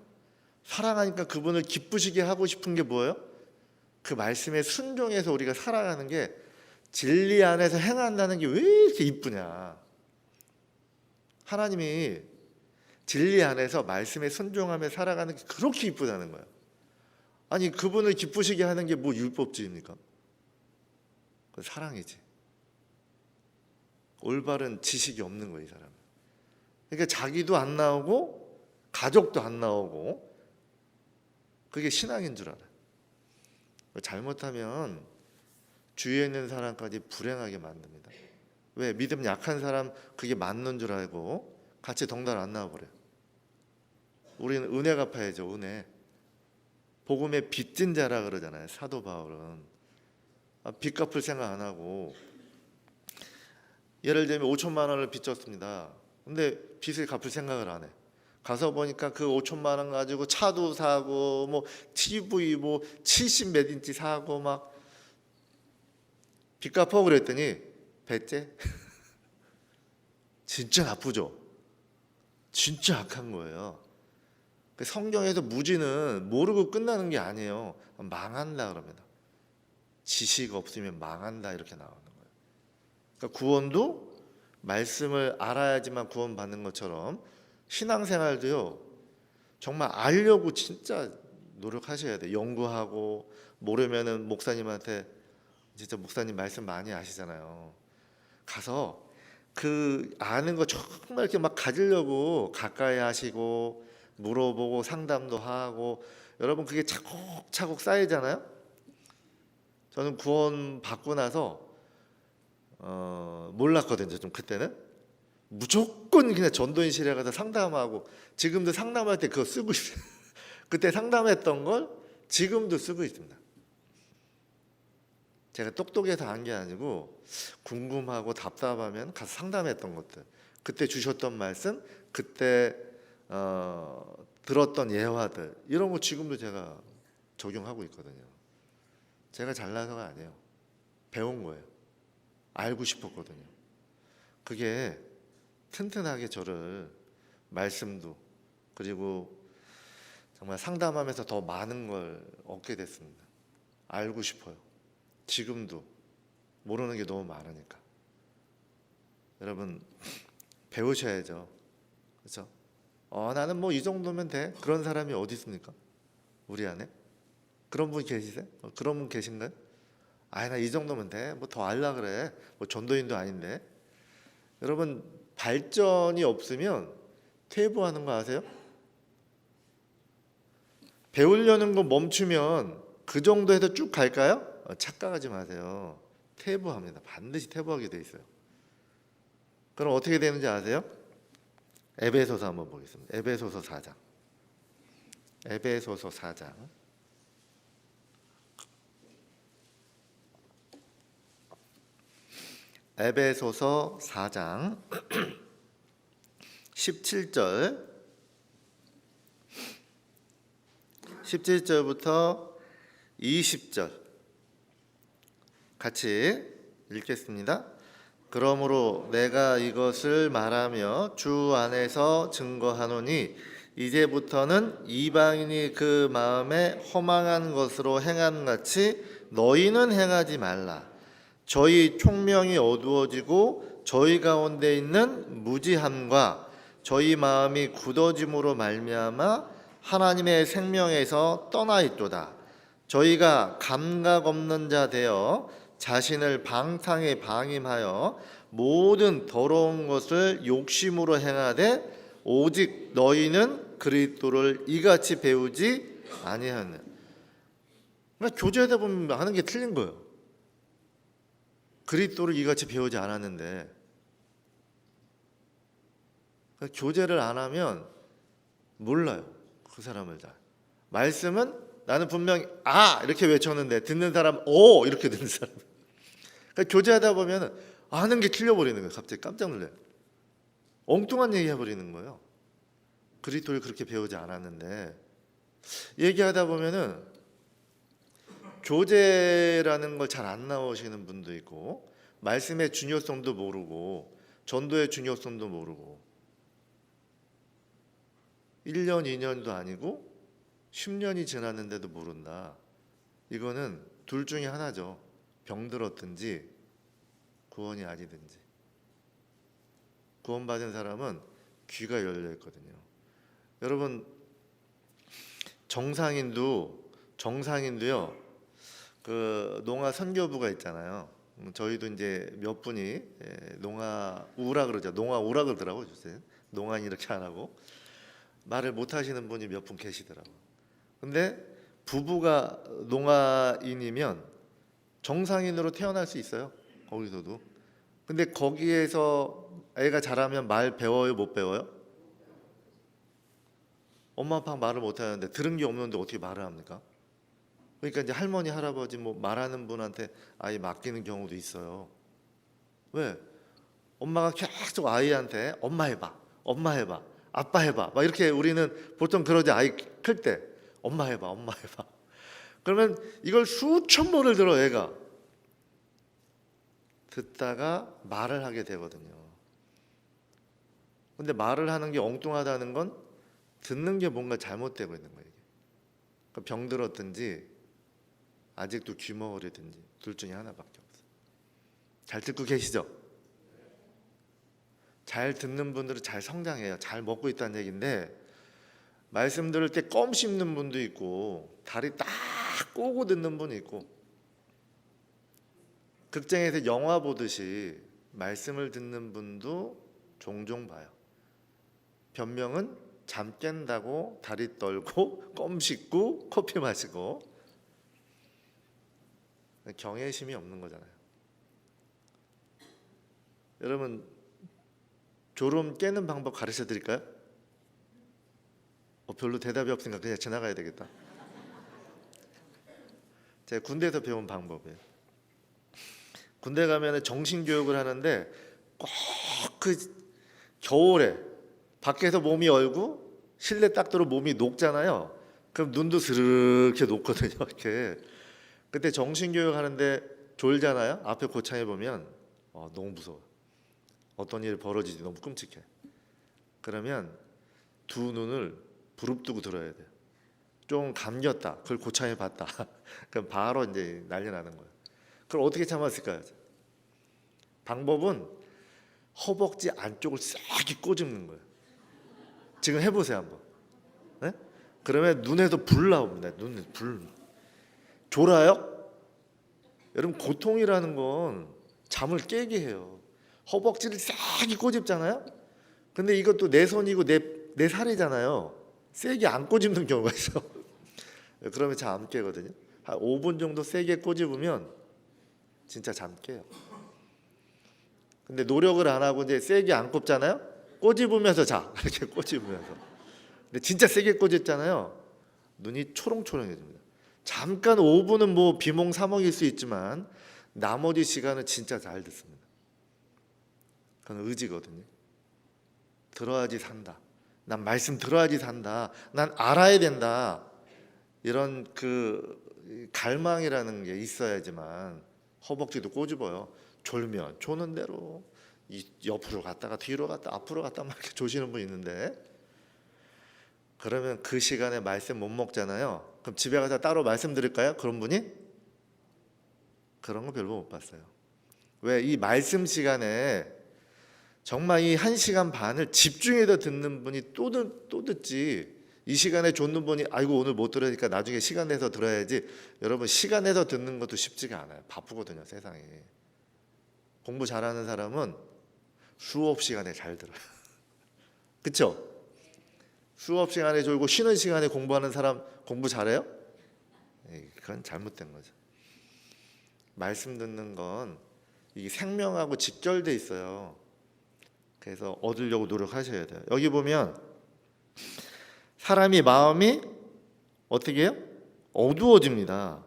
그분을 기쁘시게 하고 싶은 게 뭐예요? 그 말씀에 순종해서 우리가 살아가는 게, 진리 안에서 행한다는 게 왜 이렇게 이쁘냐. 하나님이 진리 안에서 말씀에 순종하며 살아가는 게 그렇게 이쁘다는 거예요. 아니, 그분을 기쁘시게 하는 게 뭐 율법주의입니까? 그건 사랑이지. 올바른 지식이 없는 거예요, 이 사람은. 그러니까 자기도 안 나오고 가족도 안 나오고, 그게 신앙인 줄 알아요. 잘못하면 주위에 있는 사람까지 불행하게 만듭니다. 왜? 믿음 약한 사람 그게 맞는 줄 알고 같이 덩달아 안 나와버려요. 우리는 은혜 갚아야죠. 은혜. 복음의 빚진 자라 그러잖아요, 사도 바울은. 빚 갚을 생각 안 하고, 예를 들면 5천만 원을 빚졌습니다. 근데 빚을 갚을 생각을 안 해. 가서 보니까 그 5천만 원 가지고 차도 사고, 뭐 TV 뭐 70 몇 인치 사고, 막 빚 갚어 그랬더니 배째? 진짜 나쁘죠. 진짜 악한 거예요. 성경에서 무지는 모르고 끝나는 게 아니에요. 망한다 그럽니다. 지식 없으면 망한다 이렇게 나오는 거예요. 그러니까 구원도 말씀을 알아야지만 구원받는 것처럼 신앙생활도요, 정말 알려고 진짜 노력하셔야 돼요. 연구하고, 모르면은 목사님한테, 진짜 목사님 말씀 많이 아시잖아요. 가서 그 아는 거 정말 이렇게 막 가지려고 가까이 하시고, 물어보고 상담도 하고, 여러분 그게 차곡차곡 쌓이잖아요. 저는 구원 받고 나서 몰랐거든요. 좀 그때는 무조건 그냥 전도인실에 가서 상담하고, 지금도 상담할 때 그거 쓰고 있어요. 그때 상담했던 걸 지금도 쓰고 있습니다. 제가 똑똑해서 한 게 아니고 궁금하고 답답하면 가서 상담했던 것들, 그때 주셨던 말씀, 그때 들었던 예화들, 이런 거 지금도 제가 적용하고 있거든요. 제가 잘나서가 아니에요. 배운 거예요. 알고 싶었거든요. 그게 튼튼하게 저를, 말씀도, 그리고 정말 상담하면서 더 많은 걸 얻게 됐습니다. 알고 싶어요. 지금도 모르는 게 너무 많으니까. 여러분 배우셔야죠. 그렇죠? 나는 뭐 이 정도면 돼. 그런 사람이 어디 있습니까? 우리 안에? 그런 분 계시세요? 그런 분 계신가요? 나 이 정도면 돼. 뭐 더 알라 그래. 뭐 전도인도 아닌데. 여러분 발전이 없으면 퇴보하는 거 아세요? 배우려는 거 멈추면 그 정도에서 쭉 갈까요? 착각하지 마세요. 퇴보합니다. 반드시 퇴보하게 돼 있어요. 그럼 어떻게 되는지 아세요? 에베소서 한번 보겠습니다. 에베소서 4장. 에베소서 4장. 에베소서 4장 17절부터 20절 같이 읽겠습니다. 그러므로 내가 이것을 말하며 주 안에서 증거하노니 이제부터는 이방인이 그 마음에 허망한 것으로 행한 같이 너희는 행하지 말라. 저희 총명이 어두워지고 저희 가운데 있는 무지함과 저희 마음이 굳어짐으로 말미암아 하나님의 생명에서 떠나 있도다. 저희가 감각 없는 자 되어 자신을 방탕에 방임하여 모든 더러운 것을 욕심으로 행하되 오직 너희는 그리스도를 이같이 배우지 아니하느냐. 그러니까 교제하다 보면 하는 게 틀린 거예요. 그리스도를 이같이 배우지 않았는데, 그러니까 교제를 안 하면 몰라요. 그 사람을 잘. 말씀은 나는 분명히 이렇게 외쳤는데 듣는 사람 이렇게 듣는 사람. 그러니까 교제하다 보면 아는 게 틀려버리는 거예요. 갑자기 깜짝 놀라요. 엉뚱한 얘기 해버리는 거예요. 그리스도를 그렇게 배우지 않았는데, 얘기하다 보면은 교제라는 걸 잘 안 나오시는 분도 있고, 말씀의 중요성도 모르고, 전도의 중요성도 모르고, 1년, 2년도 아니고 10년이 지났는데도 모른다. 이거는 둘 중에 하나죠. 병들었든지 구원이 아니든지. 구원받은 사람은 귀가 열려 있거든요. 여러분, 정상인도요. 그 농아 선교부가 있잖아요. 저희도 이제 몇 분이 농아우라 그러죠. 농아우라 그러더라고요. 농아인 이렇게 안 하고 말을 못 하시는 분이 몇 분 계시더라고요. 근데 부부가 농아인이면 정상인으로 태어날 수 있어요. 거기서도. 근데 거기에서 애가 자라면 말 배워요, 못 배워요? 엄마 아빠 말을 못 하는데, 들은 게 없는데 어떻게 말을 합니까? 그러니까 이제 할머니 할아버지 뭐 말하는 분한테 아이 맡기는 경우도 있어요. 왜? 엄마가 계속 아이한테 엄마 해봐, 엄마 해봐, 아빠 해봐, 막 이렇게 우리는 보통 그러지. 아이 클 때 엄마 해봐, 엄마 해봐. 그러면 이걸 수천 번을 들어 애가. 듣다가 말을 하게 되거든요. 근데 말을 하는 게 엉뚱하다는 건 듣는 게 뭔가 잘못되고 있는 거예요. 그러니까 병들었든지 아직도 귀머거리든지 둘 중에 하나밖에 없어요. 잘 듣고 계시죠? 잘 듣는 분들은 잘 성장해요. 잘 먹고 있다는 얘기인데, 말씀 들을 때 껌 씹는 분도 있고 다리 딱 꼬고 듣는 분이 있고, 극장에서 영화 보듯이 말씀을 듣는 분도 종종 봐요. 변명은 잠 깬다고 다리 떨고 껌 씹고 커피 마시고, 경외심이 없는 거잖아요. 여러분, 졸음 깨는 방법 가르쳐 드릴까요? 별로 대답이 없으니까 그냥 지나가야 되겠다. 제가 군대에서 배운 방법이에요. 군대 가면 정신교육을 하는데 꼭 그 겨울에 밖에서 몸이 얼고 실내 딱 들어 몸이 녹잖아요. 그럼 눈도 스르르게 녹거든요. 이렇게. 그때 정신교육 하는데 졸잖아요. 앞에 고창에 보면 너무 무서워. 어떤 일이 벌어지지 너무 끔찍해. 그러면 두 눈을 부릅뜨고 들어야 돼요. 좀 감겼다, 그걸 고창에 봤다. 그럼 바로 이제 난리 나는 거예요. 그걸 어떻게 참았을까요? 방법은 허벅지 안쪽을 싹 꼬집는 거예요. 지금 해보세요 한번. 네? 그러면 눈에서 불 나옵니다. 눈에 불. 졸아요? 여러분, 고통이라는 건 잠을 깨게 해요. 허벅지를 싹 꼬집잖아요. 근데 이것도 내 손이고 내 살이잖아요. 세게 안 꼬집는 경우가 있어. 그러면 잠 안 깨거든요. 한 5분 정도 세게 꼬집으면 진짜 잠 깨요. 근데 노력을 안 하고 이제 세게 안 꼽잖아요. 꼬집으면서 자. 이렇게 꼬집으면서. 근데 진짜 세게 꼬집잖아요. 눈이 초롱초롱해집니다. 잠깐 5분은 뭐 비몽사몽일 수 있지만 나머지 시간은 진짜 잘 듣습니다. 그건 의지거든요. 들어야지 산다. 난 말씀 들어야지 산다. 난 알아야 된다. 이런 그 갈망이라는 게 있어야지만 허벅지도 꼬집어요. 졸면 조는 대로 옆으로 갔다가 뒤로 갔다 앞으로 갔다 막 이렇게 조시는 분 있는데, 그러면 그 시간에 말씀 못 먹잖아요. 그럼 집에 가서 따로 말씀 드릴까요? 그런 분이? 그런 거 별로 못 봤어요. 왜? 이 말씀 시간에 정말 이 1시간 반을 집중해서 듣는 분이 또 듣지, 이 시간에 좇는 분이 아이고 오늘 못 들으니까 나중에 시간 내서 들어야지. 여러분, 시간 내서 듣는 것도 쉽지가 않아요. 바쁘거든요, 세상이. 공부 잘하는 사람은 수업 시간에 잘 들어요. 그렇죠? 수업 시간에 졸고 쉬는 시간에 공부하는 사람 공부 잘해요? 그건 잘못된 거죠. 말씀 듣는 건 이게 생명하고 직결돼 있어요. 그래서 얻으려고 노력하셔야 돼요. 여기 보면 사람이 마음이 어떻게 해요? 어두워집니다.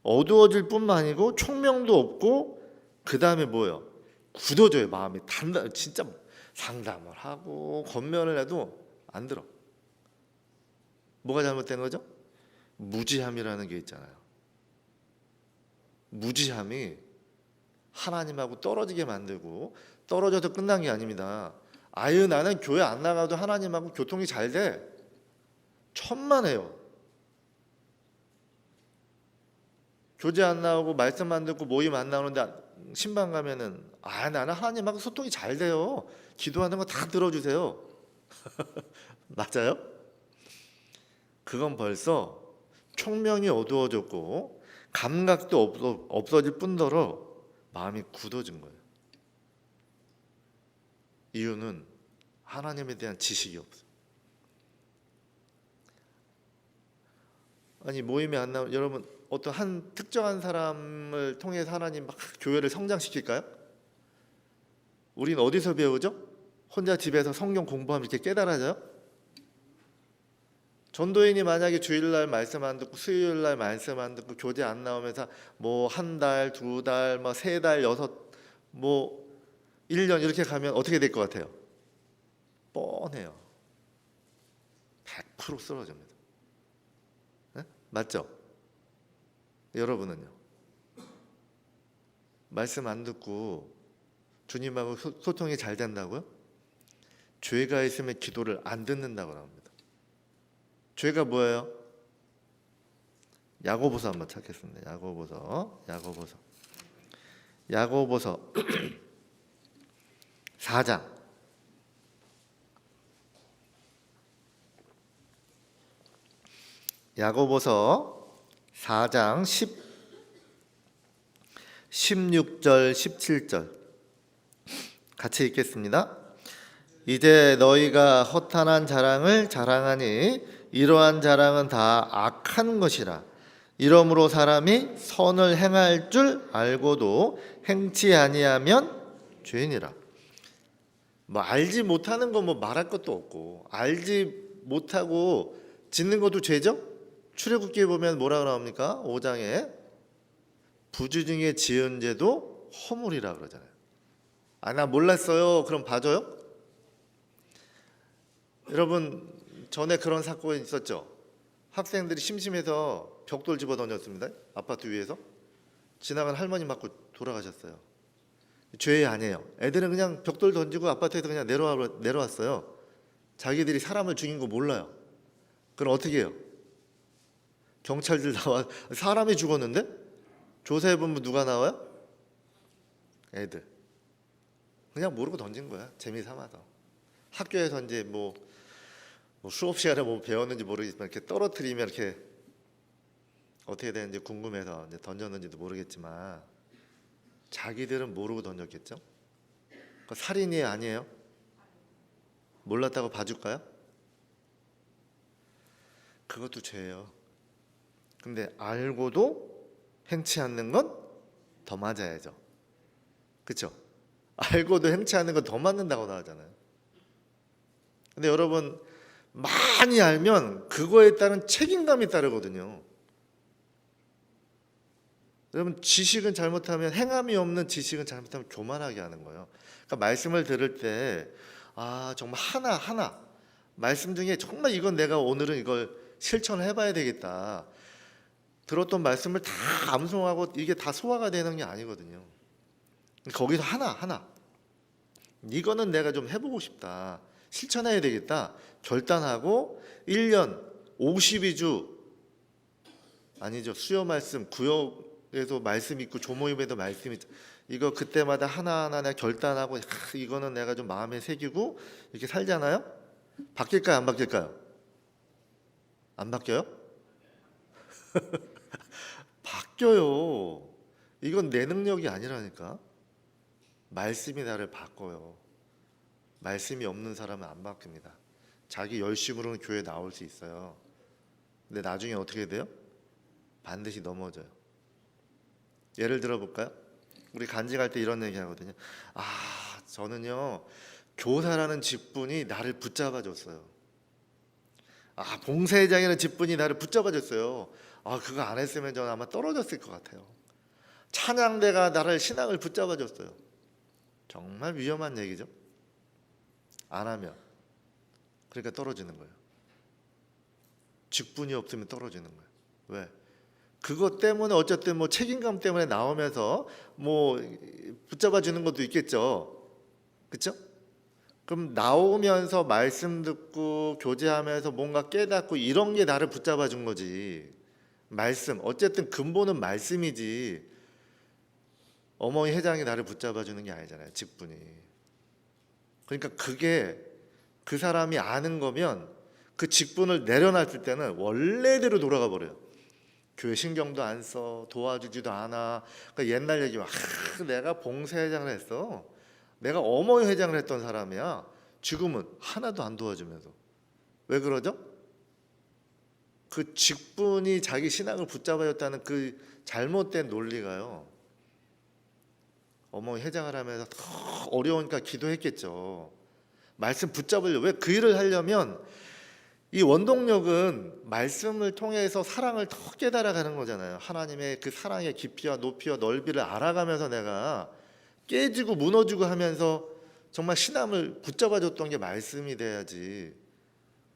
어두워질 뿐만 아니고 총명도 없고 그 다음에 뭐예요? 굳어져요. 마음이 진짜 상담을 하고 권면을 해도 안 들어. 뭐가 잘못된 거죠? 무지함이라는 게 있잖아요. 무지함이 하나님하고 떨어지게 만들고, 떨어져도 끝난 게 아닙니다. 아유, 나는 교회 안 나가도 하나님하고 교통이 잘 돼. 천만에요. 교제 안 나오고 말씀 안 듣고 모임 안 나오는데 신방 가면은 나는 하나님하고 소통이 잘 돼요. 기도하는 거 다 들어주세요. 맞아요? 그건 벌써 총명이 어두워졌고 감각도 없어질 뿐더러 마음이 굳어진 거예요. 이유는 하나님에 대한 지식이 없어요. 아니, 모임에 안 나오면 여러분 어떤 한 특정한 사람을 통해서 하나님 막 교회를 성장시킬까요? 우린 어디서 배우죠? 혼자 집에서 성경 공부하면 이렇게 깨달아져요? 전도인이 만약에 주일날 말씀 안 듣고 수요일날 말씀 안 듣고 교제 안 나오면서 뭐 한 달, 두 달, 뭐 세 달, 여섯, 뭐 1년 이렇게 가면 어떻게 될 것 같아요? 뻔해요. 100% 쓰러집니다. 네? 맞죠? 여러분은요? 말씀 안 듣고 주님하고 소통이 잘 된다고요? 죄가 있으면 기도를 안 듣는다고 합니다. 죄가 뭐예요? 야고보서 한번 찾겠습니다. 야고보서 4장. 야고보서 4장 16절 17절 같이 읽겠습니다. 이제 너희가 허탄한 자랑을 자랑하니 이러한 자랑은 다 악한 것이라. 이러므로 사람이 선을 행할 줄 알고도 행치 아니하면 죄인이라. 뭐 알지 못하는 건 뭐 말할 것도 없고, 알지 못하고 짓는 것도 죄죠? 출애굽기에 보면 뭐라 나옵니까? 5장에 부주중에 지은 죄도 허물이라 그러잖아요. 나 몰랐어요. 그럼 봐줘요? 여러분, 전에 그런 사건이 있었죠. 학생들이 심심해서 벽돌 집어 던졌습니다. 아파트 위에서. 지나간 할머니 맞고 돌아가셨어요. 죄 아니에요. 애들은 그냥 벽돌 던지고 아파트에서 그냥 내려왔어요. 자기들이 사람을 죽인 거 몰라요. 그럼 어떻게 해요? 경찰들 나와. 사람이 죽었는데? 조사해보면 누가 나와요? 애들. 그냥 모르고 던진 거야. 재미 삼아서. 학교에서 이제 뭐 수업 시간에 뭐 배웠는지 모르겠지만 이렇게 떨어뜨리면 이렇게 어떻게 되는지 궁금해서 이제 던졌는지도 모르겠지만 자기들은 모르고 던졌겠죠? 그 살인이 아니에요? 몰랐다고 봐줄까요? 그것도 죄예요. 근데 알고도 행치 않는 건 더 맞아야죠. 그렇죠? 알고도 행치 않는 건 더 맞는다고 나오잖아요. 근데 여러분, 많이 알면 그거에 따른 책임감이 따르거든요. 여러분, 지식은 잘못하면, 행함이 없는 지식은 잘못하면 교만하게 하는 거예요. 그러니까 말씀을 들을 때 정말 하나 말씀 중에 정말 이건 내가 오늘은 이걸 실천을 해봐야 되겠다. 들었던 말씀을 다 암송하고 이게 다 소화가 되는 게 아니거든요. 거기서 하나 이거는 내가 좀 해보고 싶다. 실천해야 되겠다. 결단하고 1년 52주 아니죠. 수요 말씀, 구역에도 말씀 있고 조모임에도 말씀 있죠. 이거 그때마다 하나하나 내가 결단하고 이거는 내가 좀 마음에 새기고 이렇게 살잖아요. 바뀔까요? 안 바뀔까요? 안 바뀌어요? 바뀌어요. 이건 내 능력이 아니라니까. 말씀이 나를 바꿔요. 말씀이 없는 사람은 안 바뀝니다. 자기 열심으로는 교회에 나올 수 있어요. 근데 나중에 어떻게 돼요? 반드시 넘어져요. 예를 들어 볼까요? 우리 간증할 때 이런 얘기 하거든요. 저는요 교사라는 직분이 나를 붙잡아줬어요. 봉사회장이라는 직분이 나를 붙잡아줬어요. 그거 안 했으면 저는 아마 떨어졌을 것 같아요. 찬양대가 나를 신앙을 붙잡아 줬어요. 정말 위험한 얘기죠. 안 하면 그러니까 떨어지는 거예요. 직분이 없으면 떨어지는 거예요. 왜? 그것 때문에 어쨌든 뭐 책임감 때문에 나오면서 뭐 붙잡아 주는 것도 있겠죠. 그렇죠? 그럼 나오면서 말씀 듣고 교제하면서 뭔가 깨닫고 이런 게 나를 붙잡아 준 거지. 말씀, 어쨌든 근본은 말씀이지. 어머니 회장이 나를 붙잡아 주는 게 아니잖아요. 직분이. 그러니까 그게 그 사람이 아는 거면 그 직분을 내려놨을 때는 원래대로 돌아가 버려요. 교회 신경도 안 써, 도와주지도 않아. 그러니까 옛날 얘기 막 내가 봉사회장을 했어. 내가 어머니 회장을 했던 사람이야. 지금은 하나도 안 도와주면서. 왜 그러죠? 그 직분이 자기 신앙을 붙잡아줬다는 그 잘못된 논리가요. 어머니 회장을 하면서 더 어려우니까 기도했겠죠. 말씀 붙잡으려고. 왜 그 일을 하려면 이 원동력은 말씀을 통해서 사랑을 더 깨달아가는 거잖아요. 하나님의 그 사랑의 깊이와 높이와 넓이를 알아가면서 내가 깨지고 무너지고 하면서 정말 신앙을 붙잡아줬던 게 말씀이 돼야지.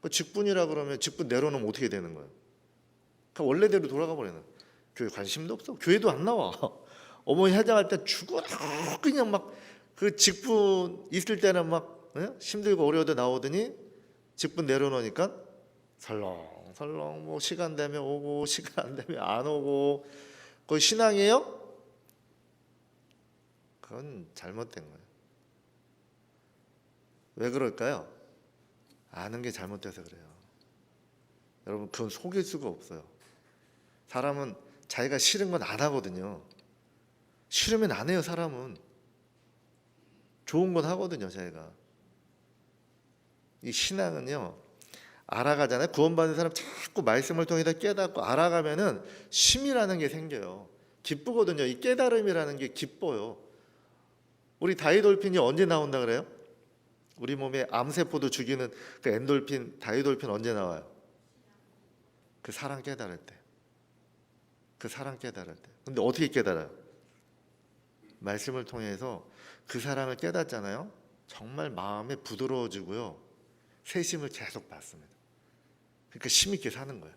직분이라 그러면 직분 내려놓으면 어떻게 되는 거예요? 그러니까 원래대로 돌아가 버리는. 교회 관심도 없어. 교회도 안 나와. 어머니 회장할 때 죽어라 그냥 막 그 직분 있을 때는 막 힘들고 어려워도 나오더니 직분 내려놓으니까 설렁설렁 뭐 시간 되면 오고 시간 안 되면 안 오고. 그거 신앙이에요? 그건 잘못된 거예요. 왜 그럴까요? 아는 게 잘못돼서 그래요. 여러분 그건 속일 수가 없어요. 사람은 자기가 싫은 건 안 하거든요. 싫으면 안 해요. 사람은 좋은 건 하거든요. 자기가. 이 신앙은요 알아가잖아요. 구원받은 사람 자꾸 말씀을 통해서 깨닫고 알아가면은 심이라는 게 생겨요. 기쁘거든요. 이 깨달음이라는 게 기뻐요. 우리 다이돌핀이 언제 나온다 그래요? 우리 몸에 암세포도 죽이는 그 엔돌핀, 다이돌핀 언제 나와요? 그 사랑 깨달을 때. 그 사랑 깨달을 때. 근데 어떻게 깨달아요? 말씀을 통해서 그 사랑을 깨닫잖아요. 정말 마음에 부드러워지고요. 세심을 계속 받습니다. 그러니까 힘있게 사는 거예요.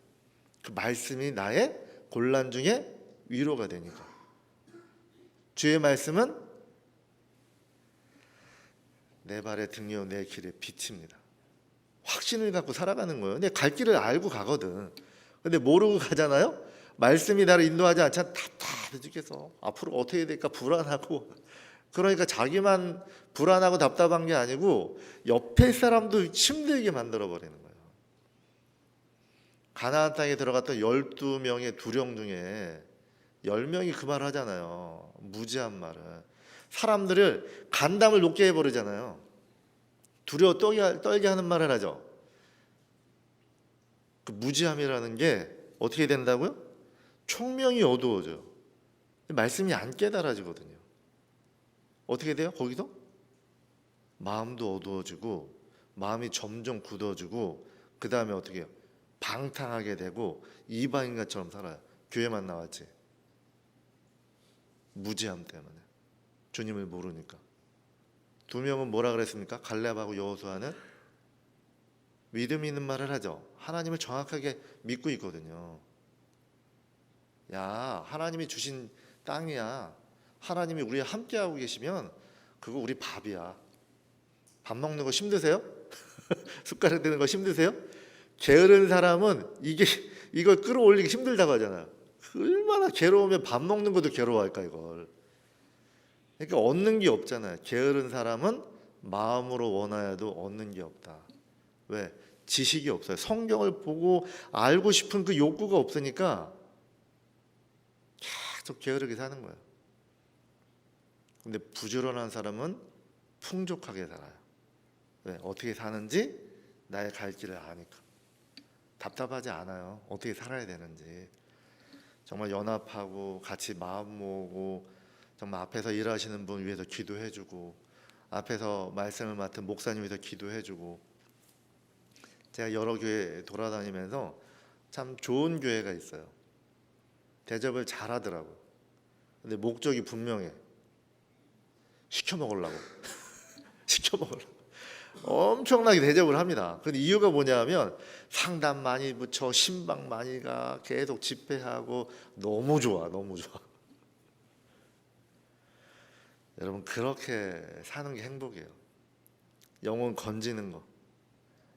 그 말씀이 나의 곤란 중에 위로가 되니까. 주의 말씀은 내 발의 등이요 내 길의 빛입니다. 확신을 갖고 살아가는 거예요. 근데 갈 길을 알고 가거든. 근데 모르고 가잖아요. 말씀이 나를 인도하지 않자 답답해 죽겠어. 앞으로 어떻게 해야 될까 불안하고. 그러니까 자기만 불안하고 답답한 게 아니고 옆에 사람도 힘들게 만들어 버리는 거예요. 가나안 땅에 들어갔던 12명의 두령 중에 10명이 그 말을 하잖아요. 무지한 말을. 사람들을 간담을 높게 해버리잖아요. 두려워 떨게 하는 말을 하죠. 그 무지함이라는 게 어떻게 된다고요? 총명이 어두워져요. 말씀이 안 깨달아지거든요. 어떻게 돼요? 거기서? 마음도 어두워지고 마음이 점점 굳어지고 그 다음에 어떻게 해요? 방탕하게 되고 이방인같처럼 살아요. 교회만 나왔지. 무지함 때문에. 주님을 모르니까. 두 명은 뭐라 그랬습니까? 갈렙하고 여호수아는 믿음 있는 말을 하죠. 하나님을 정확하게 믿고 있거든요. 야, 하나님이 주신 땅이야. 하나님이 우리와 함께하고 계시면 그거 우리 밥이야. 밥 먹는 거 힘드세요? 숟가락 드는 거 힘드세요? 게으른 사람은 이걸 끌어올리기 힘들다고 하잖아요. 얼마나 괴로우면 밥 먹는 것도 괴로워할까 이걸. 그러니까 얻는 게 없잖아요. 게으른 사람은 마음으로 원하여도 얻는 게 없다. 왜? 지식이 없어요. 성경을 보고 알고 싶은 그 욕구가 없으니까 계속 게으르게 사는 거예요. 근데 부지런한 사람은 풍족하게 살아요. 왜? 어떻게 사는지 나의 갈 길을 아니까. 답답하지 않아요. 어떻게 살아야 되는지. 정말 연합하고 같이 마음 모으고 정말 앞에서 일하시는 분 위해서 기도해주고 앞에서 말씀을 맡은 목사님 위해서 기도해주고. 제가 여러 교회 돌아다니면서 참 좋은 교회가 있어요. 대접을 잘하더라고요. 근데 목적이 분명해. 시켜 먹으려고. 시켜 먹으려고. 엄청나게 대접을 합니다. 근데 이유가 뭐냐면 상담 많이 붙여, 신방 많이 가, 계속 집회하고 너무 좋아, 너무 좋아. 여러분 그렇게 사는 게 행복이에요. 영혼 건지는 거.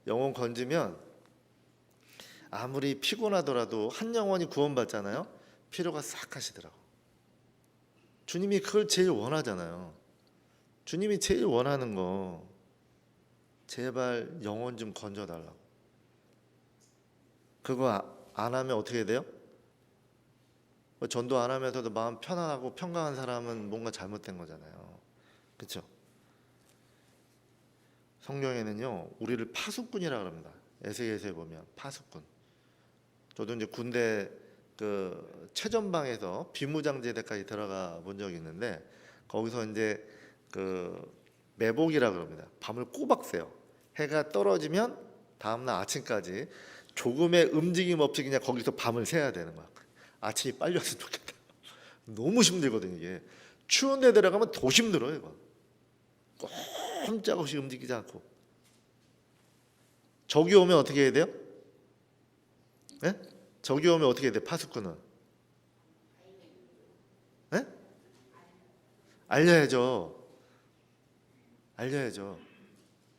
영혼 건지면 아무리 피곤하더라도 한 영혼이 구원받잖아요. 피로가 싹 가시더라고. 주님이 그걸 제일 원하잖아요. 주님이 제일 원하는 거 제발 영혼 좀 건져달라고. 그거 안 하면 어떻게 돼요? 전도 안 하면서도 마음 편안하고 평강한 사람은 뭔가 잘못된 거잖아요. 그렇죠? 성경에는요 우리를 파수꾼이라 그럽니다. 에세이에서에 보면 파수꾼. 저도 이제 군대 그 최전방에서 비무장지대까지 들어가 본 적이 있는데 거기서 이제 그 매복이라 그럽니다. 밤을 꼬박 새요. 해가 떨어지면 다음날 아침까지 조금의 움직임 없이 그냥 거기서 밤을 새야 되는 거야. 아침이 빨리 왔으면 좋겠다. 너무 힘들거든요 이게. 추운 데 들어가면 더 힘들어요 이거. 꼼짝없이 움직이지 않고. 적이 오면 어떻게 해야 돼요? 네? 적이 오면 어떻게 해야 돼? 파수꾼은 네? 알려야죠. 알려야죠.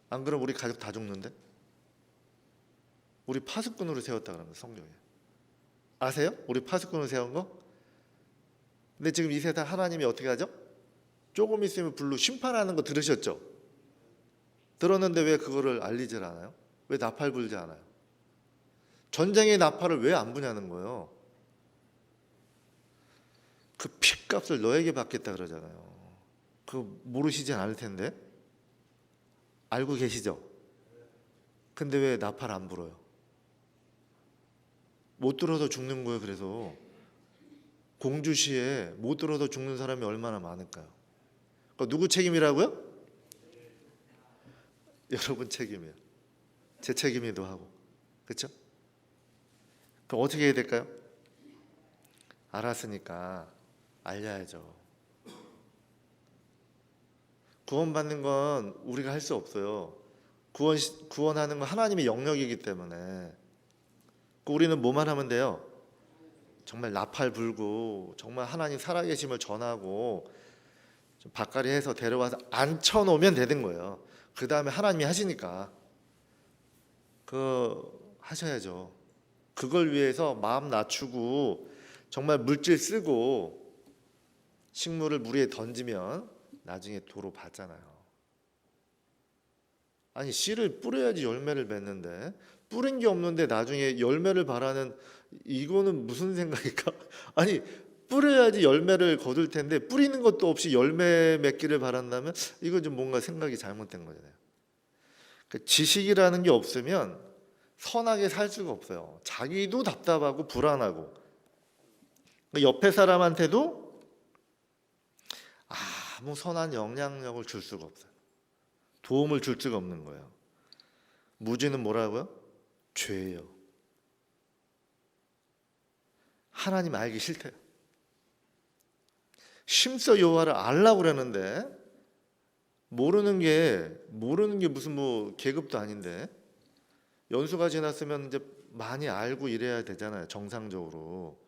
안 그러면 우리 가족 다 죽는데? 우리 파수꾼으로 세웠다 그럽니다 성경에. 아세요? 우리 파수꾼으로 세운 거? 근데 지금 이 세상 하나님이 어떻게 하죠? 조금 있으면 불로 심판하는 거 들으셨죠? 들었는데 왜 그거를 알리질 않아요? 왜 나팔 불지 않아요? 전쟁의 나팔을 왜 안 부냐는 거예요. 그 피값을 너에게 받겠다 그러잖아요. 그거 모르시지 않을 텐데. 알고 계시죠? 근데 왜 나팔 안 불어요? 못 들어서 죽는 거예요. 그래서 공주시에 못 들어서 죽는 사람이 얼마나 많을까요? 그러니까 누구 책임이라고요? 여러분 책임이에요. 제 책임이기도 하고. 그렇죠? 그럼 어떻게 해야 될까요? 알았으니까 알려야죠. 구원받는 건 우리가 할 수 없어요. 구원하는 건 하나님의 영역이기 때문에 우리는 뭐만 하면 돼요? 정말 나팔 불고 정말 하나님 살아계심을 전하고 좀 밭갈이 해서 데려와서 앉혀놓으면 되는 거예요. 그 다음에 하나님이 하시니까 하셔야죠. 그걸 위해서 마음 낮추고 정말 물질 쓰고 식물을 물 위에 던지면 나중에 도로 받잖아요. 아니 씨를 뿌려야지 열매를 맺는데 뿌린 게 없는데 나중에 열매를 바라는 이거는 무슨 생각일까? 아니 뿌려야지 열매를 거둘 텐데 뿌리는 것도 없이 열매 맺기를 바란다면 이건 좀 뭔가 생각이 잘못된 거잖아요. 지식이라는 게 없으면 선하게 살 수가 없어요. 자기도 답답하고 불안하고 옆에 사람한테도 아무 선한 영향력을 줄 수가 없어요. 도움을 줄 수가 없는 거예요. 무지는 뭐라고요? 죄예요. 하나님 알기 싫대요. 심서 여호와를 알라고 그러는데 모르는 게 무슨 뭐 계급도 아닌데 연수가 지났으면 이제 많이 알고 이래야 되잖아요. 정상적으로.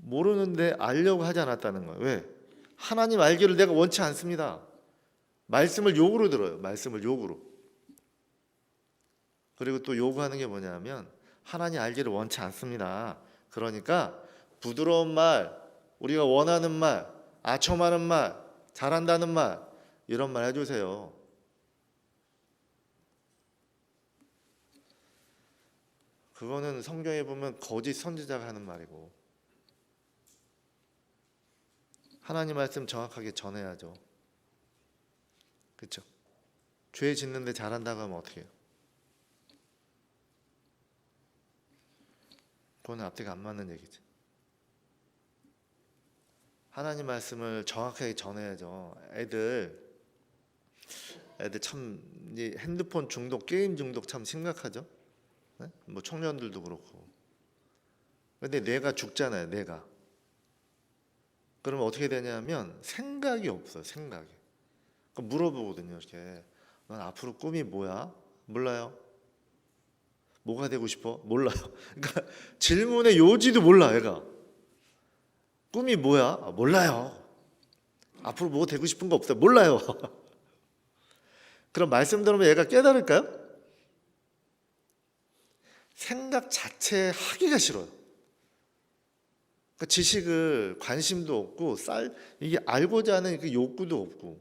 모르는데 알려고 하지 않았다는 거예요. 왜? 하나님 알기를 내가 원치 않습니다. 말씀을 욕으로 들어요. 말씀을 욕으로. 그리고 또 요구하는 게 뭐냐면 하나님 알기를 원치 않습니다. 그러니까 부드러운 말, 우리가 원하는 말, 아첨하는 말, 잘한다는 말 이런 말 해주세요. 그거는 성경에 보면 거짓 선지자가 하는 말이고 하나님 말씀 정확하게 전해야죠. 그렇죠? 죄 짓는데 잘한다고 하면 어떻게 해요? 그거는 앞뒤가 안 맞는 얘기지. 하나님 말씀을 정확하게 전해야죠. 애들 참 핸드폰 중독, 게임 중독 참 심각하죠. 네? 뭐 청년들도 그렇고. 근데 뇌가 죽잖아요. 뇌가. 그러면 어떻게 되냐면 생각이 없어요. 생각이. 그럼 물어보거든요. 이렇게 넌 앞으로 꿈이 뭐야? 몰라요. 뭐가 되고 싶어? 몰라요. 그러니까 질문의 요지도 몰라 얘가. 꿈이 뭐야? 몰라요. 앞으로 뭐 되고 싶은 거 없어요? 몰라요. 그럼 말씀 들으면 얘가 깨달을까요? 생각 자체 하기가 싫어요. 그러니까 지식을 관심도 없고 이게 알고자 하는 그 욕구도 없고.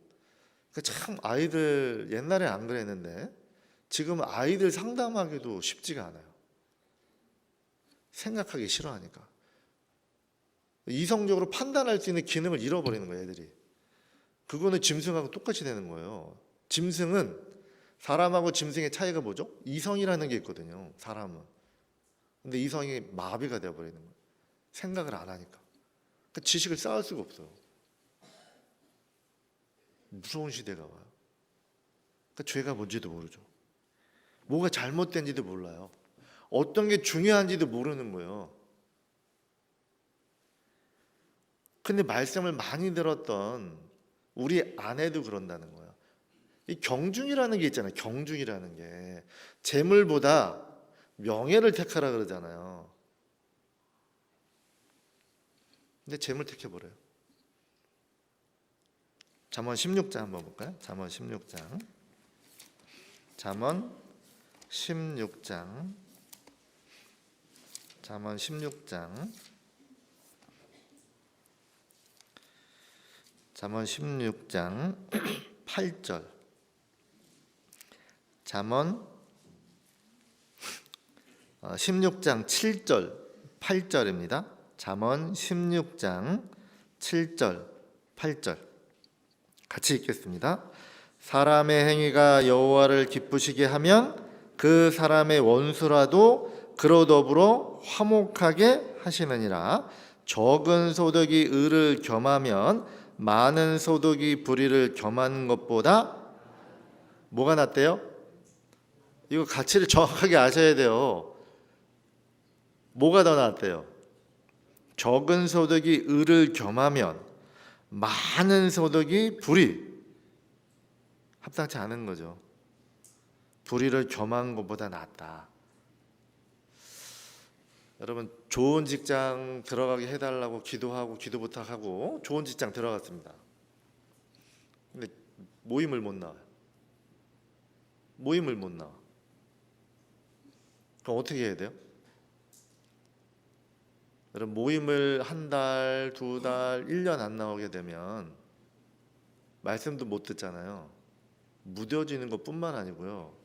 그러니까 참 아이들 옛날에 안 그랬는데 지금 아이들 상담하기도 쉽지가 않아요. 생각하기 싫어하니까. 이성적으로 판단할 수 있는 기능을 잃어버리는 거예요, 애들이. 그거는 짐승하고 똑같이 되는 거예요. 짐승은 사람하고 짐승의 차이가 뭐죠? 이성이라는 게 있거든요. 사람은. 근데 이성이 마비가 되어버리는 거예요. 생각을 안 하니까. 그러니까 지식을 쌓을 수가 없어요. 무서운 시대가 와요. 그러니까 죄가 뭔지도 모르죠. 뭐가 잘못된지도 몰라요. 어떤 게 중요한지도 모르는 거예요. 근데 말씀을 많이 들었던 우리 아내도 그런다는 거예요. 이 경중이라는 게 있잖아요. 경중이라는 게 재물보다 명예를 택하라 그러잖아요. 근데 재물 택해버려요. 잠언 16장 한번 볼까요? 잠언 16장. 잠언 16장. 잠언 16장. 잠언 16장 8절. 잠언 16장 7절 8절입니다. 잠언 16장 7절 8절 같이 읽겠습니다. 사람의 행위가 여호와를 기쁘시게 하면 그 사람의 원수라도 그로 더불어 화목하게 하시느니라. 적은 소득이 의를 겸하면 많은 소득이 불의를 겸하는 것보다 뭐가 낫대요? 이거 가치를 정확하게 아셔야 돼요. 뭐가 더 낫대요? 적은 소득이 의를 겸하면 많은 소득이 불의. 합당치 않은 거죠. 불의를 겸한 것보다 낫다. 여러분 좋은 직장 들어가게 해달라고 기도하고 기도 부탁하고 좋은 직장 들어갔습니다. 근데 모임을 못 나와요. 모임을 못 나와. 그럼 어떻게 해야 돼요? 여러분 모임을 한 달, 두 달, 1년 안 나오게 되면 말씀도 못 듣잖아요. 무뎌지는 것뿐만 아니고요.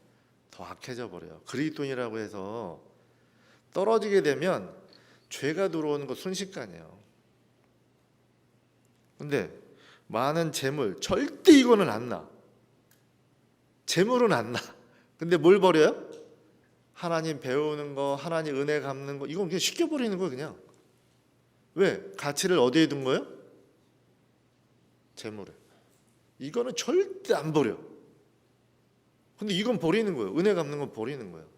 더 악해져 버려요. 그리스도인이라고 해서 떨어지게 되면 죄가 들어오는 거 순식간이에요. 근데 많은 재물 절대 이거는 안 나. 재물은 안 나. 근데 뭘 버려요? 하나님 배우는 거, 하나님 은혜 갚는 거, 이건 그냥 시켜버리는 거예요, 그냥. 왜? 가치를 어디에 둔 거예요? 재물에. 이거는 절대 안 버려. 근데 이건 버리는 거예요. 은혜 갚는 건 버리는 거예요.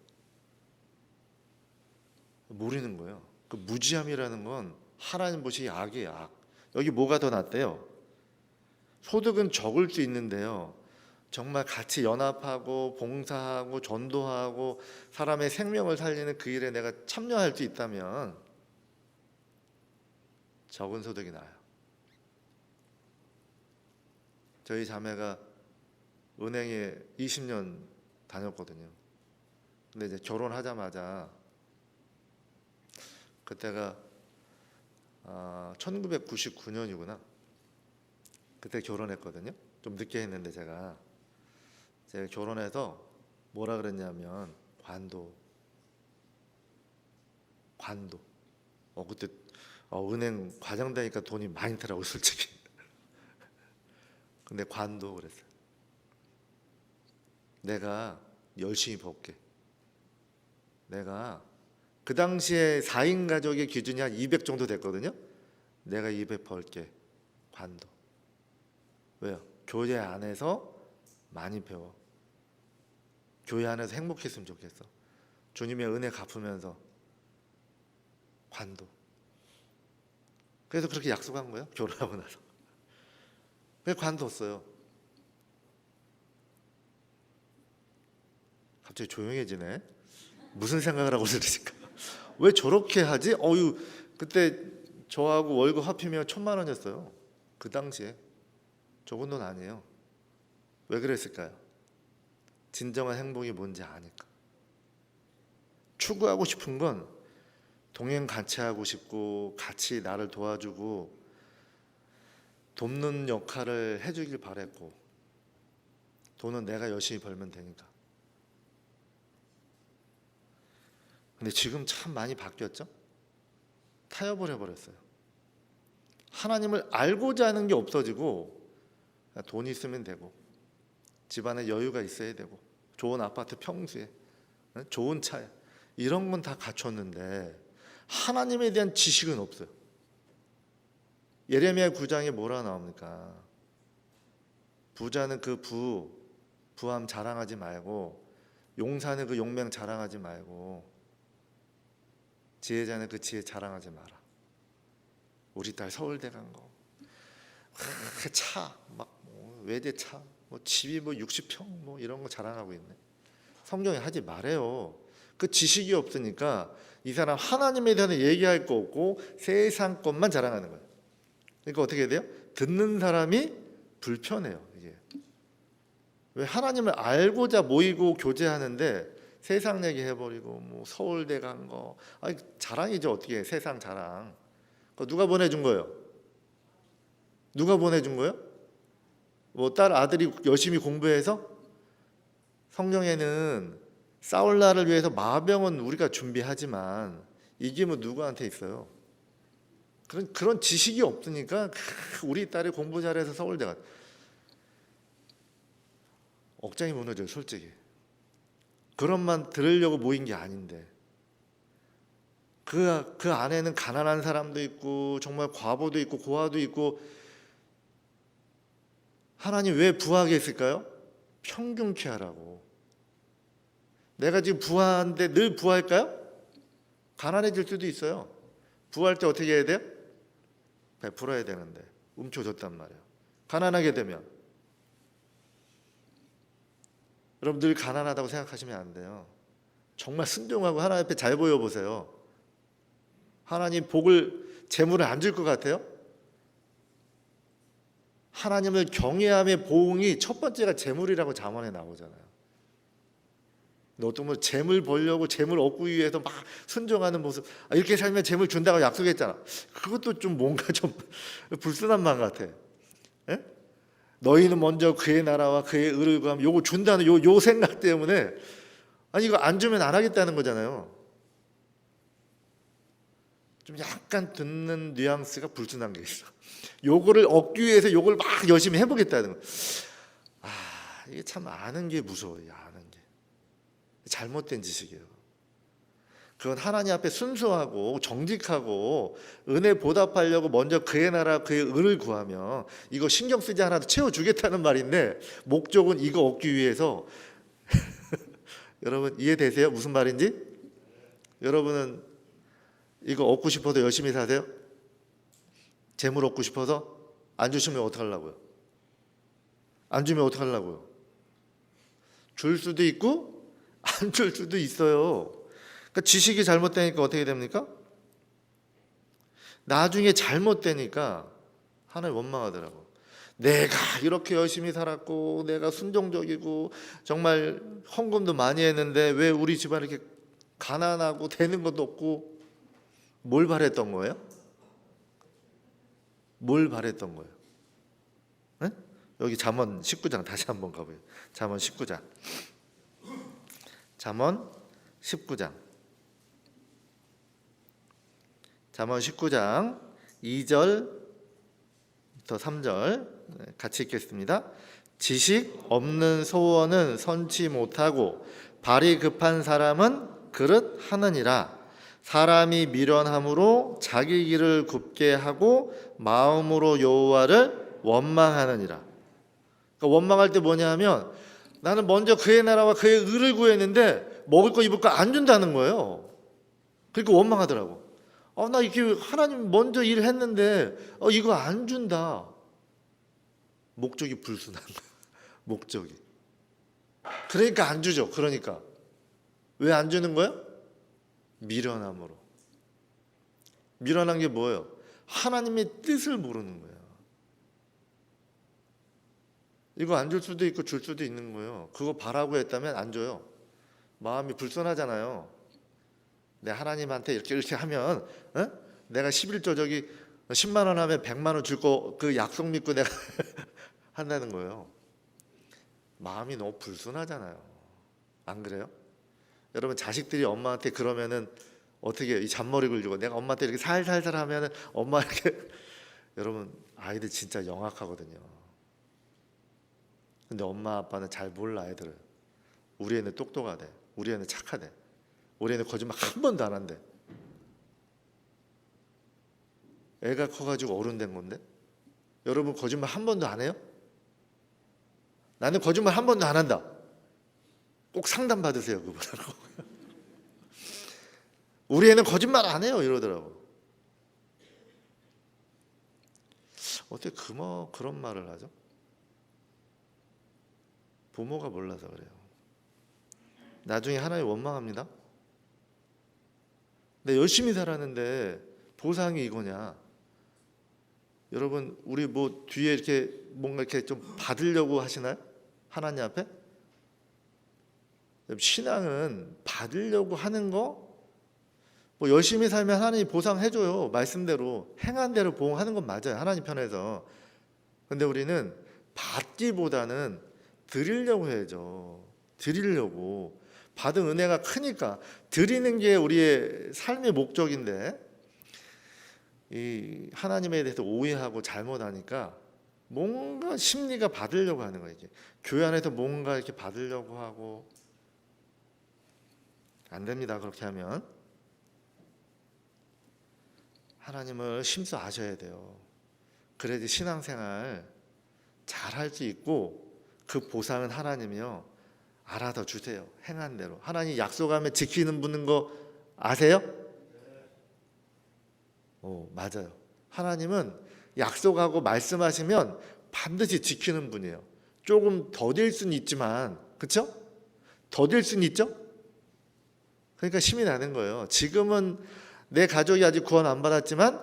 모르는 거예요. 그 무지함이라는 건 하나님 보시 악이에요, 악. 여기 뭐가 더 낫대요? 소득은 적을 수 있는데요. 정말 같이 연합하고 봉사하고 전도하고 사람의 생명을 살리는 그 일에 내가 참여할 수 있다면 적은 소득이 나아요. 저희 자매가 은행에 20년 다녔거든요. 근데 이제 결혼하자마자 그때가 1999년이구나. 그때 결혼했거든요. 좀 늦게 했는데 제가 결혼해서 뭐라 그랬냐면 관도. 그때 은행 과장 되니까 돈이 많이 들어가고 솔직히. 근데 관도 그랬어요. 내가 열심히 벌게. 내가 그 당시에 4인 가족의 기준이 한 200 정도 됐거든요. 내가 200 벌게. 관도. 왜요? 교회 안에서 많이 배워. 교회 안에서 행복했으면 좋겠어. 주님의 은혜 갚으면서 관도. 그래서 그렇게 약속한 거예요. 결혼하고 나서. 왜 관뒀어요? 갑자기 조용해지네. 무슨 생각을 하고 그러실까? 왜 저렇게 하지? 그때 저하고 월급 합치면 1,000만 원이었어요. 그 당시에. 적은 돈 아니에요. 왜 그랬을까요? 진정한 행복이 뭔지 아니까. 추구하고 싶은 건 동행 같이 하고 싶고 같이 나를 도와주고 돕는 역할을 해주길 바랬고, 돈은 내가 열심히 벌면 되니까. 근데 지금 참 많이 바뀌었죠? 타협을 해버렸어요. 하나님을 알고자 하는 게 없어지고, 돈이 있으면 되고, 집안에 여유가 있어야 되고, 좋은 아파트 평수에, 좋은 차에, 이런 건 다 갖췄는데 하나님에 대한 지식은 없어요. 예레미야 9장에 뭐라 나옵니까? 부자는 그 부함 자랑하지 말고, 용사는 그 용맹 자랑하지 말고, 지혜자는 그 지혜 자랑하지 마라. 우리 딸 서울대 간 거, 차, 외제차, 집이 60평 이런 거 자랑하고 있네. 성경에 하지 말아요. 그 지식이 없으니까 이 사람 하나님에 대한 얘기할 거 없고 세상 것만 자랑하는 거예요. 그러니까 어떻게 해야 돼요? 듣는 사람이 불편해요. 이게 왜 하나님을 알고자 모이고 교제하는데 세상 얘기 해버리고 서울대 간 거, 자랑이죠. 어떻게 해? 세상 자랑. 누가 보내준 거예요? 누가 보내준 거예요? 딸 아들이 열심히 공부해서? 성경에는 싸울 날을 위해서 마병은 우리가 준비하지만 이기면 누구한테 있어요? 그런 지식이 없으니까 우리 딸이 공부 잘해서 서울대 가. 억장이 무너져요, 솔직히. 그런 말 들으려고 모인 게 아닌데 그 안에는 가난한 사람도 있고 정말 과부도 있고 고아도 있고. 하나님 왜 부하게 했을까요? 평균케 하라고. 내가 지금 부하인데 늘 부할까요? 가난해질 수도 있어요. 부할 때 어떻게 해야 돼요? 베풀어야 되는데 움켜졌단 말이에요. 가난하게 되면. 여러분 늘 가난하다고 생각하시면 안 돼요. 정말 순종하고 하나님 앞에 잘 보여보세요. 하나님 재물을 안 줄 것 같아요? 하나님을 경외함의 보응이 첫 번째가 재물이라고 잠언에 나오잖아요. 어떤 재물 벌려고 재물 얻기 위해서 막 순종하는 모습, 이렇게 살면 재물 준다고 약속했잖아. 그것도 좀 뭔가 좀 불순한 말 같아. 예? 너희는 먼저 그의 나라와 그의 의를 구하면 요거 준다는 요 생각 때문에 이거 안 주면 안 하겠다는 거잖아요. 좀 약간 듣는 뉘앙스가 불순한 게 있어. 요거를 얻기 위해서 요걸 막 열심히 해보겠다는 거. 이게 참 아는 게 무서워요. 아는 게 잘못된 지식이에요. 그건 하나님 앞에 순수하고 정직하고 은혜 보답하려고 먼저 그의 나라 그의 의를 구하면 이거 신경 쓰지 않아도 채워주겠다는 말인데 목적은 이거 얻기 위해서 여러분 이해되세요? 무슨 말인지? 여러분은 이거 얻고 싶어서 열심히 사세요? 재물 얻고 싶어서? 안 주시면 어떡하려고요? 안 주면 어떡하려고요? 줄 수도 있고 안 줄 수도 있어요. 그러니까 지식이 잘못되니까 어떻게 됩니까? 나중에 잘못되니까 하나님 원망하더라고. 내가 이렇게 열심히 살았고 내가 순종적이고 정말 헌금도 많이 했는데 왜 우리 집안 이렇게 가난하고 되는 것도 없고. 뭘 바랬던 거예요? 뭘 바랬던 거예요? 네? 여기 잠언 19장 다시 한번 가봐요. 잠언 19장. 잠언 19장. 잠언 19장 2절부터 3절 같이 읽겠습니다. 지식 없는 소원은 선치 못하고 발이 급한 사람은 그릇 하느니라. 사람이 미련함으로 자기 길을 굽게 하고 마음으로 여호와를 원망하느니라. 그러니까 원망할 때 뭐냐 하면 나는 먼저 그의 나라와 그의 의를 구했는데 먹을 거 입을 거 안 준다는 거예요. 그러니까 원망하더라고. 나 이렇게 하나님 먼저 일했는데 이거 안 준다. 목적이 불순한 거야. 목적이. 그러니까 안 주죠. 그러니까 왜 안 주는 거예요? 미련함으로. 미련한 게 뭐예요? 하나님의 뜻을 모르는 거예요. 이거 안 줄 수도 있고 줄 수도 있는 거예요. 그거 바라고 했다면 안 줘요. 마음이 불편하잖아요. 내 하나님한테 이렇게 하면 내가 11조 저기 10만 원 하면 100만 원 줄 거 그 약속 믿고 내가 한다는 거예요. 마음이 너무 불순하잖아요. 안 그래요? 여러분 자식들이 엄마한테 그러면은 어떻게 이 잔머리 굴리고 내가 엄마한테 이렇게 살살살 하면은 엄마 이렇게 여러분 아이들 진짜 영악하거든요. 근데 엄마 아빠는 잘 몰라 애들을. 우리 애는 똑똑하대. 우리 애는 착하대. 우리 애는 거짓말 한 번도 안 한대. 애가 커가지고 어른 된 건데 여러분 거짓말 한 번도 안 해요? 나는 거짓말 한 번도 안 한다. 꼭 상담 받으세요 그분하고. 우리 애는 거짓말 안 해요 이러더라고. 어떻게 그런 말을 하죠? 부모가 몰라서 그래요. 나중에 하나님 원망합니다. 내 열심히 살았는데 보상이 이거냐? 여러분 우리 뭐 뒤에 이렇게 뭔가 이렇게 좀 받으려고 하시나요? 하나님 앞에? 신앙은 받으려고 하는 거, 뭐 열심히 살면 하나님이 보상해줘요. 말씀대로 행한 대로 보응하는 건 맞아요. 하나님 편에서. 근데 우리는 받기보다는 드리려고 해야죠. 드리려고. 받은 은혜가 크니까 드리는 게 우리의 삶의 목적인데 이 하나님에 대해서 오해하고 잘못하니까 뭔가 심리가 받으려고 하는 거예요. 교회 안에서 뭔가 이렇게 받으려고 하고 안 됩니다. 그렇게 하면 하나님을 심수 아셔야 돼요. 그래야지 신앙생활 잘 할 수 있고 그 보상은 하나님이요 알아서 주세요. 행한 대로. 하나님 약속하면 지키는 분인 거 아세요? 맞아요. 하나님은 약속하고 말씀하시면 반드시 지키는 분이에요. 조금 더딜 수는 있지만, 그렇죠? 더딜 수는 있죠? 그러니까 힘이 나는 거예요. 지금은 내 가족이 아직 구원 안 받았지만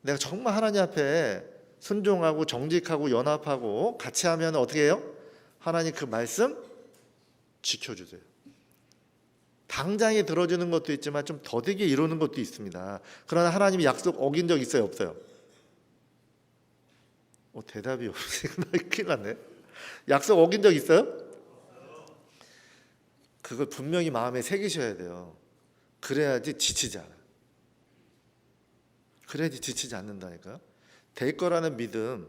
내가 정말 하나님 앞에 순종하고 정직하고 연합하고 같이 하면 어떻게 해요? 하나님 그 말씀 지켜주세요. 당장에 들어주는 것도 있지만 좀 더디게 이루는 것도 있습니다. 그러나 하나님이 약속 어긴 적 있어요? 없어요? 대답이 없으니까 큰일 났네. 약속 어긴 적 있어요? 그걸 분명히 마음에 새기셔야 돼요. 그래야지 지치지 않아요. 그래야지 지치지 않는다니까요. 될 거라는 믿음,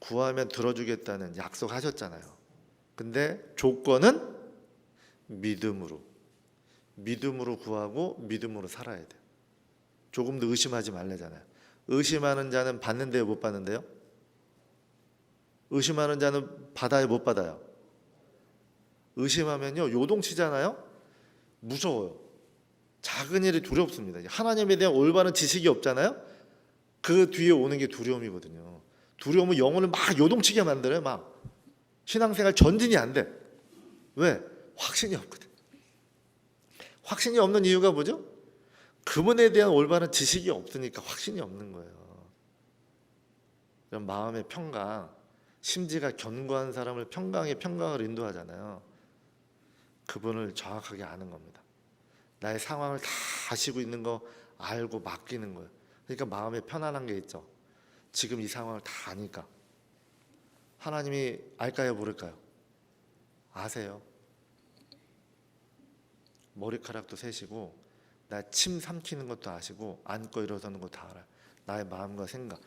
구하면 들어주겠다는 약속하셨잖아요. 근데 조건은 믿음으로 구하고 믿음으로 살아야 돼요. 조금 더 의심하지 말래잖아요. 의심하는 자는 받는데요, 못 받는데요? 의심하는 자는 받아요, 못 받아요? 의심하면요 요동치잖아요. 무서워요. 작은 일이 두렵습니다. 하나님에 대한 올바른 지식이 없잖아요. 그 뒤에 오는 게 두려움이거든요. 두려움은 영혼을 막 요동치게 만들어요. 막 신앙생활 전진이 안 돼. 왜? 확신이 없거든. 확신이 없는 이유가 뭐죠? 그분에 대한 올바른 지식이 없으니까 확신이 없는 거예요. 그럼 마음의 평강, 심지가 견고한 사람을 평강을 인도하잖아요. 그분을 정확하게 아는 겁니다. 나의 상황을 다 아시고 있는 거 알고 맡기는 거예요. 그러니까 마음에 편안한 게 있죠. 지금 이 상황을 다 아니까. 하나님이 알까요, 모를까요? 아세요. 머리카락도 세시고 나 침 삼키는 것도 아시고 앉고 일어서는 것도 다 알아요. 나의 마음과 생각.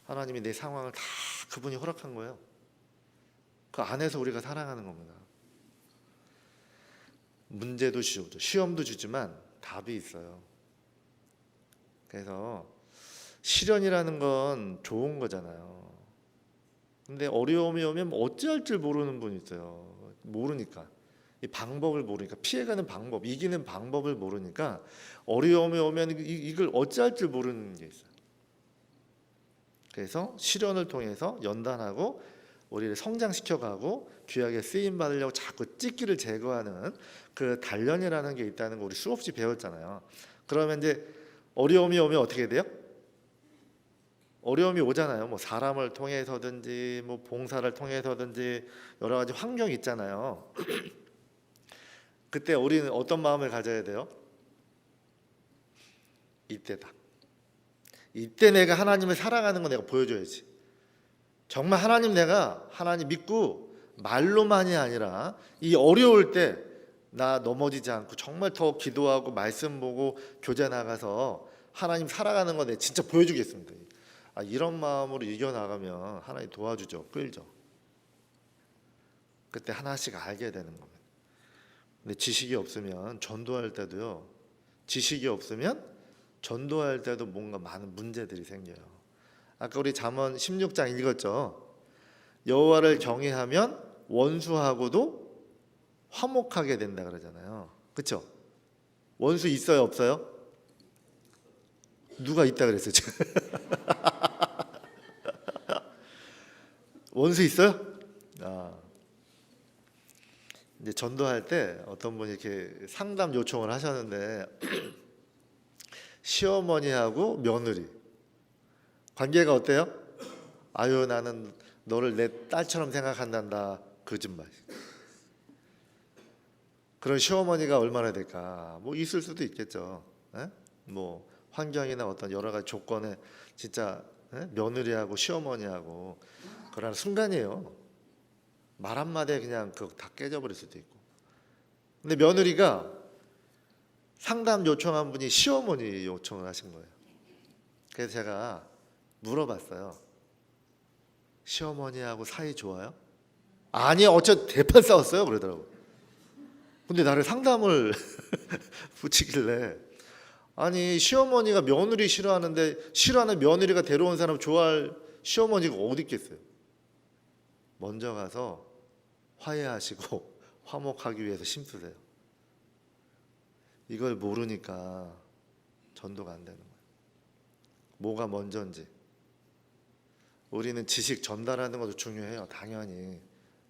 하나님이 내 상황을 다 그분이 허락한 거예요. 그 안에서 우리가 살아가는 겁니다. 문제도 주죠. 시험도 주지만 답이 있어요. 그래서 시련이라는 건 좋은 거잖아요. 근데 어려움이 오면 어찌할 줄 모르는 분이 있어요. 모르니까. 이 방법을 모르니까, 피해가는 방법, 이기는 방법을 모르니까 어려움이 오면 이걸 어찌할 줄 모르는 게 있어요. 그래서 시련을 통해서 연단하고 우리를 성장시켜가고 귀하게 쓰임 받으려고 자꾸 찢기를 제거하는 그 단련이라는 게 있다는 거 우리 수없이 배웠잖아요. 그러면 이제 어려움이 오면 어떻게 돼요? 어려움이 오잖아요. 뭐 사람을 통해서든지 뭐 봉사를 통해서든지 여러 가지 환경이 있잖아요. 그때 우리는 어떤 마음을 가져야 돼요? 이때다. 이때 내가 하나님을 사랑하는 거 내가 보여줘야지. 정말 내가 하나님 믿고 말로만이 아니라 이 어려울 때 나 넘어지지 않고 정말 더 기도하고 말씀 보고 교제 나가서 하나님 살아가는 거 내가 진짜 보여주겠습니다. 이런 마음으로 이겨나가면 하나님 도와주죠. 끌죠. 그때 하나씩 알게 되는 겁니다. 근데 지식이 없으면 전도할 때도요. 지식이 없으면 전도할 때도 뭔가 많은 문제들이 생겨요. 아까 우리 잠언 16장 읽었죠. 여호와를 경외하면 원수하고도 화목하게 된다 그러잖아요. 그렇죠? 원수 있어요, 없어요? 누가 있다 그랬어요? 원수 있어요? 이제 전도할 때 어떤 분이 이렇게 상담 요청을 하셨는데 시어머니하고 며느리 관계가 어때요? 아유 나는 너를 내 딸처럼 생각한단다. 거짓말. 그런 시어머니가 얼마나 될까? 뭐 있을 수도 있겠죠. 에? 뭐 환경이나 어떤 여러 가지 조건에 진짜 며느리하고 시어머니하고 그런 순간이에요. 말 한마디에 그냥 그거 다 깨져버릴 수도 있고. 근데 며느리가 상담 요청한 분이 시어머니 요청을 하신 거예요. 그래서 제가 물어봤어요. 시어머니하고 사이 좋아요? 아니 어째 대판 싸웠어요 그러더라고. 근데 나를 상담을 붙이길래 아니 시어머니가 며느리 싫어하는데 싫어하는 며느리가 데려온 사람 좋아할 시어머니가 어디 있겠어요. 먼저 가서 화해하시고 화목하기 위해서 힘쓰세요. 이걸 모르니까 전도가 안 되는 거예요. 뭐가 먼저인지. 우리는 지식 전달하는 것도 중요해요. 당연히.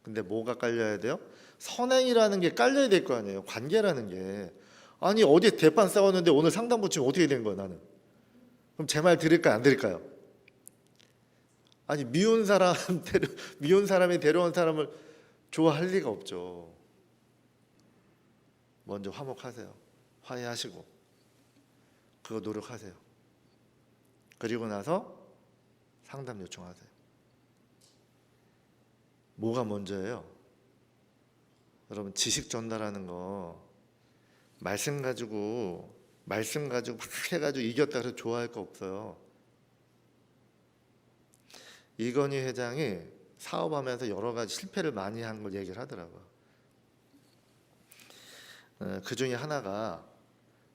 근데 뭐가 깔려야 돼요? 선행이라는 게 깔려야 될 거 아니에요. 관계라는 게. 아니 어제 대판 싸웠는데 오늘 상담 붙이면 어떻게 된 거야 나는. 그럼 제 말 들을까요 안 들을까요? 아니 미운 사람이 데려온 사람을 좋아할 리가 없죠. 먼저 화목하세요. 화해하시고 그거 노력하세요. 그리고 나서 상담 요청하세요. 뭐가 먼저예요? 여러분 지식 전달하는 거 말씀 가지고 막 해가지고 이겼다 해서 좋아할 거 없어요. 이건희 회장이 사업하면서 여러 가지 실패를 많이 한 걸 얘기를 하더라고요. 그 중에 하나가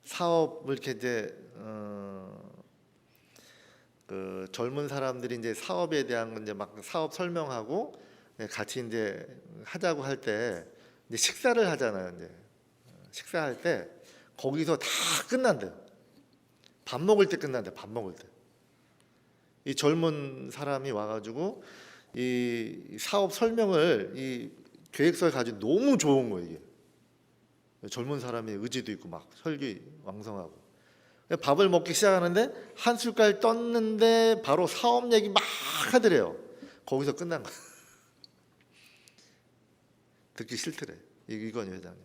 사업을 이렇게 이제 그 젊은 사람들이 이제 사업에 대한 이제 막 사업 설명하고 같이 이제 하자고 할 때 이제 식사를 하잖아요. 이제 식사할 때 거기서 다 끝난대요. 밥 먹을 때 끝난대. 밥 먹을 때. 이 젊은 사람이 와가지고 이 사업 설명을 이 계획서에 가지고 너무 좋은 거예요. 이게 젊은 사람의 의지도 있고 막 혈기왕성하고 밥을 먹기 시작하는데 한 숟갈 떴는데 바로 사업 얘기 막 하더래요. 거기서 끝난 거야. 듣기 싫더래. 이건희 회장님.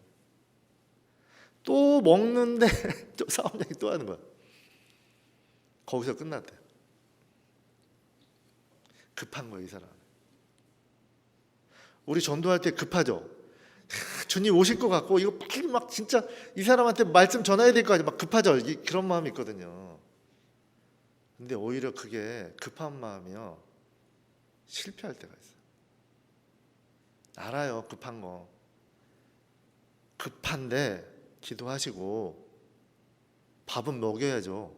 또 먹는데 또 사업 얘기 또 하는 거야. 거기서 끝났대. 급한 거예요, 이 사람. 우리 전도할 때 급하죠. 주님 오실 것 같고 이거 빨리 막 진짜 이 사람한테 말씀 전해야 될 거 아니야. 막 급하죠. 그런 마음이 있거든요. 근데 오히려 그게 급한 마음이요 실패할 때가 있어요. 알아요, 급한 거. 급한데 기도하시고 밥은 먹여야죠.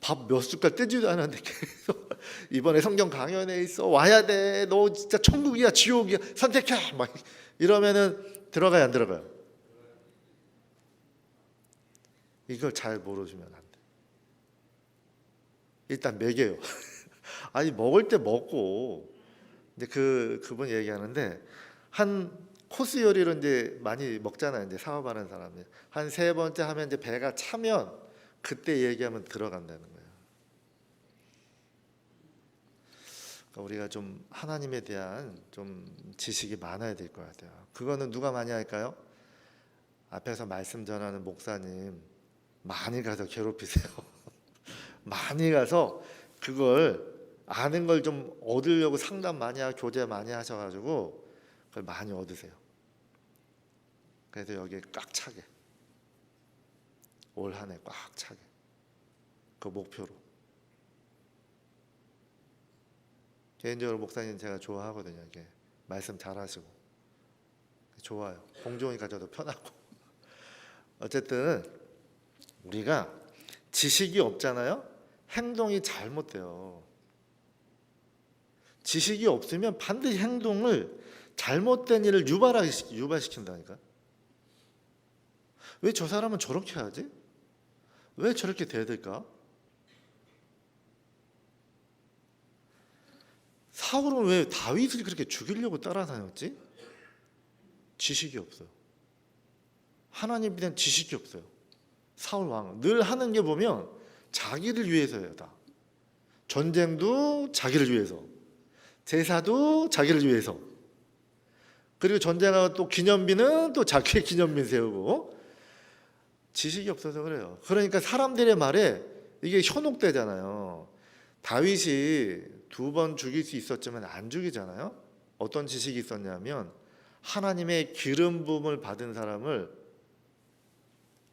밥 몇 숟갈 뜨지도 않았는데 계속 이번에 성경 강연에 있어 와야 돼. 너 진짜 천국이야 지옥이야 선택해 막 이러면은 들어가요, 안 들어가요? 이걸 잘 모르시면 안 돼. 일단 먹여요. 아니 먹을 때 먹고 이제 그분 얘기하는데 한 코스 요리를 이제 많이 먹잖아요. 이제 사업하는 사람이 한 세 번째 하면 이제 배가 차면 그때 얘기하면 들어간다는 거예요. 그러니까 우리가 좀 하나님에 대한 좀 지식이 많아야 될 것 같아요. 그거는 누가 많이 할까요? 앞에서 말씀 전하는 목사님 많이 가서 괴롭히세요. 많이 가서 그걸 아는 걸 좀 얻으려고 상담 많이 하고 교제 많이 하셔가지고 그걸 많이 얻으세요. 그래서 여기에 꽉 차게, 올 한 해 꽉 차게, 그 목표로. 개인적으로 목사님 제가 좋아하거든요. 이게 말씀 잘하시고 좋아요. 공종이니까 저도 편하고. 어쨌든 우리가 지식이 없잖아요. 행동이 잘못돼요. 지식이 없으면 반드시 행동을 잘못된 일을 유발시킨다니까. 왜 저 사람은 저렇게 하지? 왜 저렇게 돼야 될까? 사울은 왜 다윗을 그렇게 죽이려고 따라다녔지? 지식이 없어요. 하나님에 대한 지식이 없어요. 사울 왕은 늘 하는 게 보면 자기를 위해서예요. 다. 전쟁도 자기를 위해서, 제사도 자기를 위해서, 그리고 전쟁하고 또 기념비는 또 자기의 기념비 세우고. 지식이 없어서 그래요. 그러니까 사람들의 말에 이게 현혹되잖아요. 다윗이 2번 죽일 수 있었지만 안 죽이잖아요. 어떤 지식이 있었냐면 하나님의 기름 부음을 받은 사람을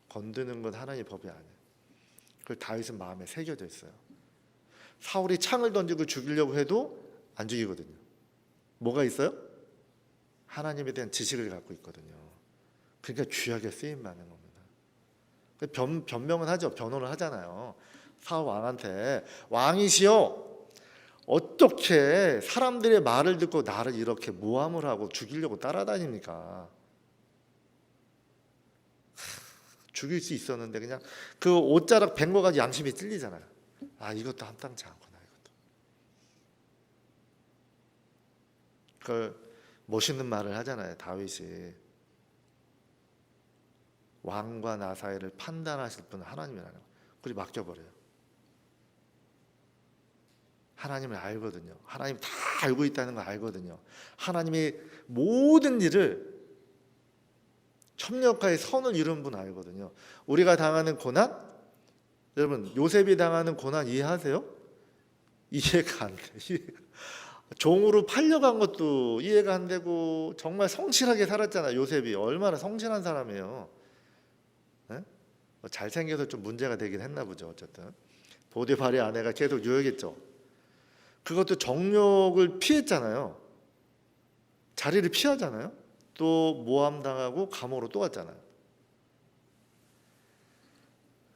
건드는 건 하나님의 법이 아니에요. 그걸 다윗은 마음에 새겨져 있어요. 사울이 창을 던지고 죽이려고 해도 안 죽이거든요. 뭐가 있어요? 하나님에 대한 지식을 갖고 있거든요. 그러니까 귀하게 쓰임 받는 겁니다. 변명은 하죠. 변호를 하잖아요. 사울 왕한테 왕이시여, 어떻게 사람들의 말을 듣고 나를 이렇게 모함을 하고 죽이려고 따라다닙니까? 죽일 수 있었는데 그냥 그 옷자락 벤 거 가지고 양심이 찔리잖아요. 아, 이것도 합당치 않구나. 이것도. 그걸 멋있는 말을 하잖아요. 다윗이 왕과 나 사이를 판단하실 분은 하나님이라는 거. 그리 맡겨버려요. 하나님을 알거든요. 하나님 다 알고 있다는 거 알거든요. 하나님이 모든 일을 협력하여 선을 이룬 분 알거든요. 우리가 당하는 고난, 여러분 요셉이 당하는 고난 이해하세요? 이해가 안 돼. 종으로 팔려간 것도 이해가 안 되고 정말 성실하게 살았잖아요. 요셉이 얼마나 성실한 사람이에요. 네? 잘생겨서 좀 문제가 되긴 했나 보죠. 어쨌든 보디발의 아내가 계속 유혹했죠. 그것도 정욕을 피했잖아요. 자리를 피하잖아요. 또 모함당하고 감옥으로 또 갔잖아요.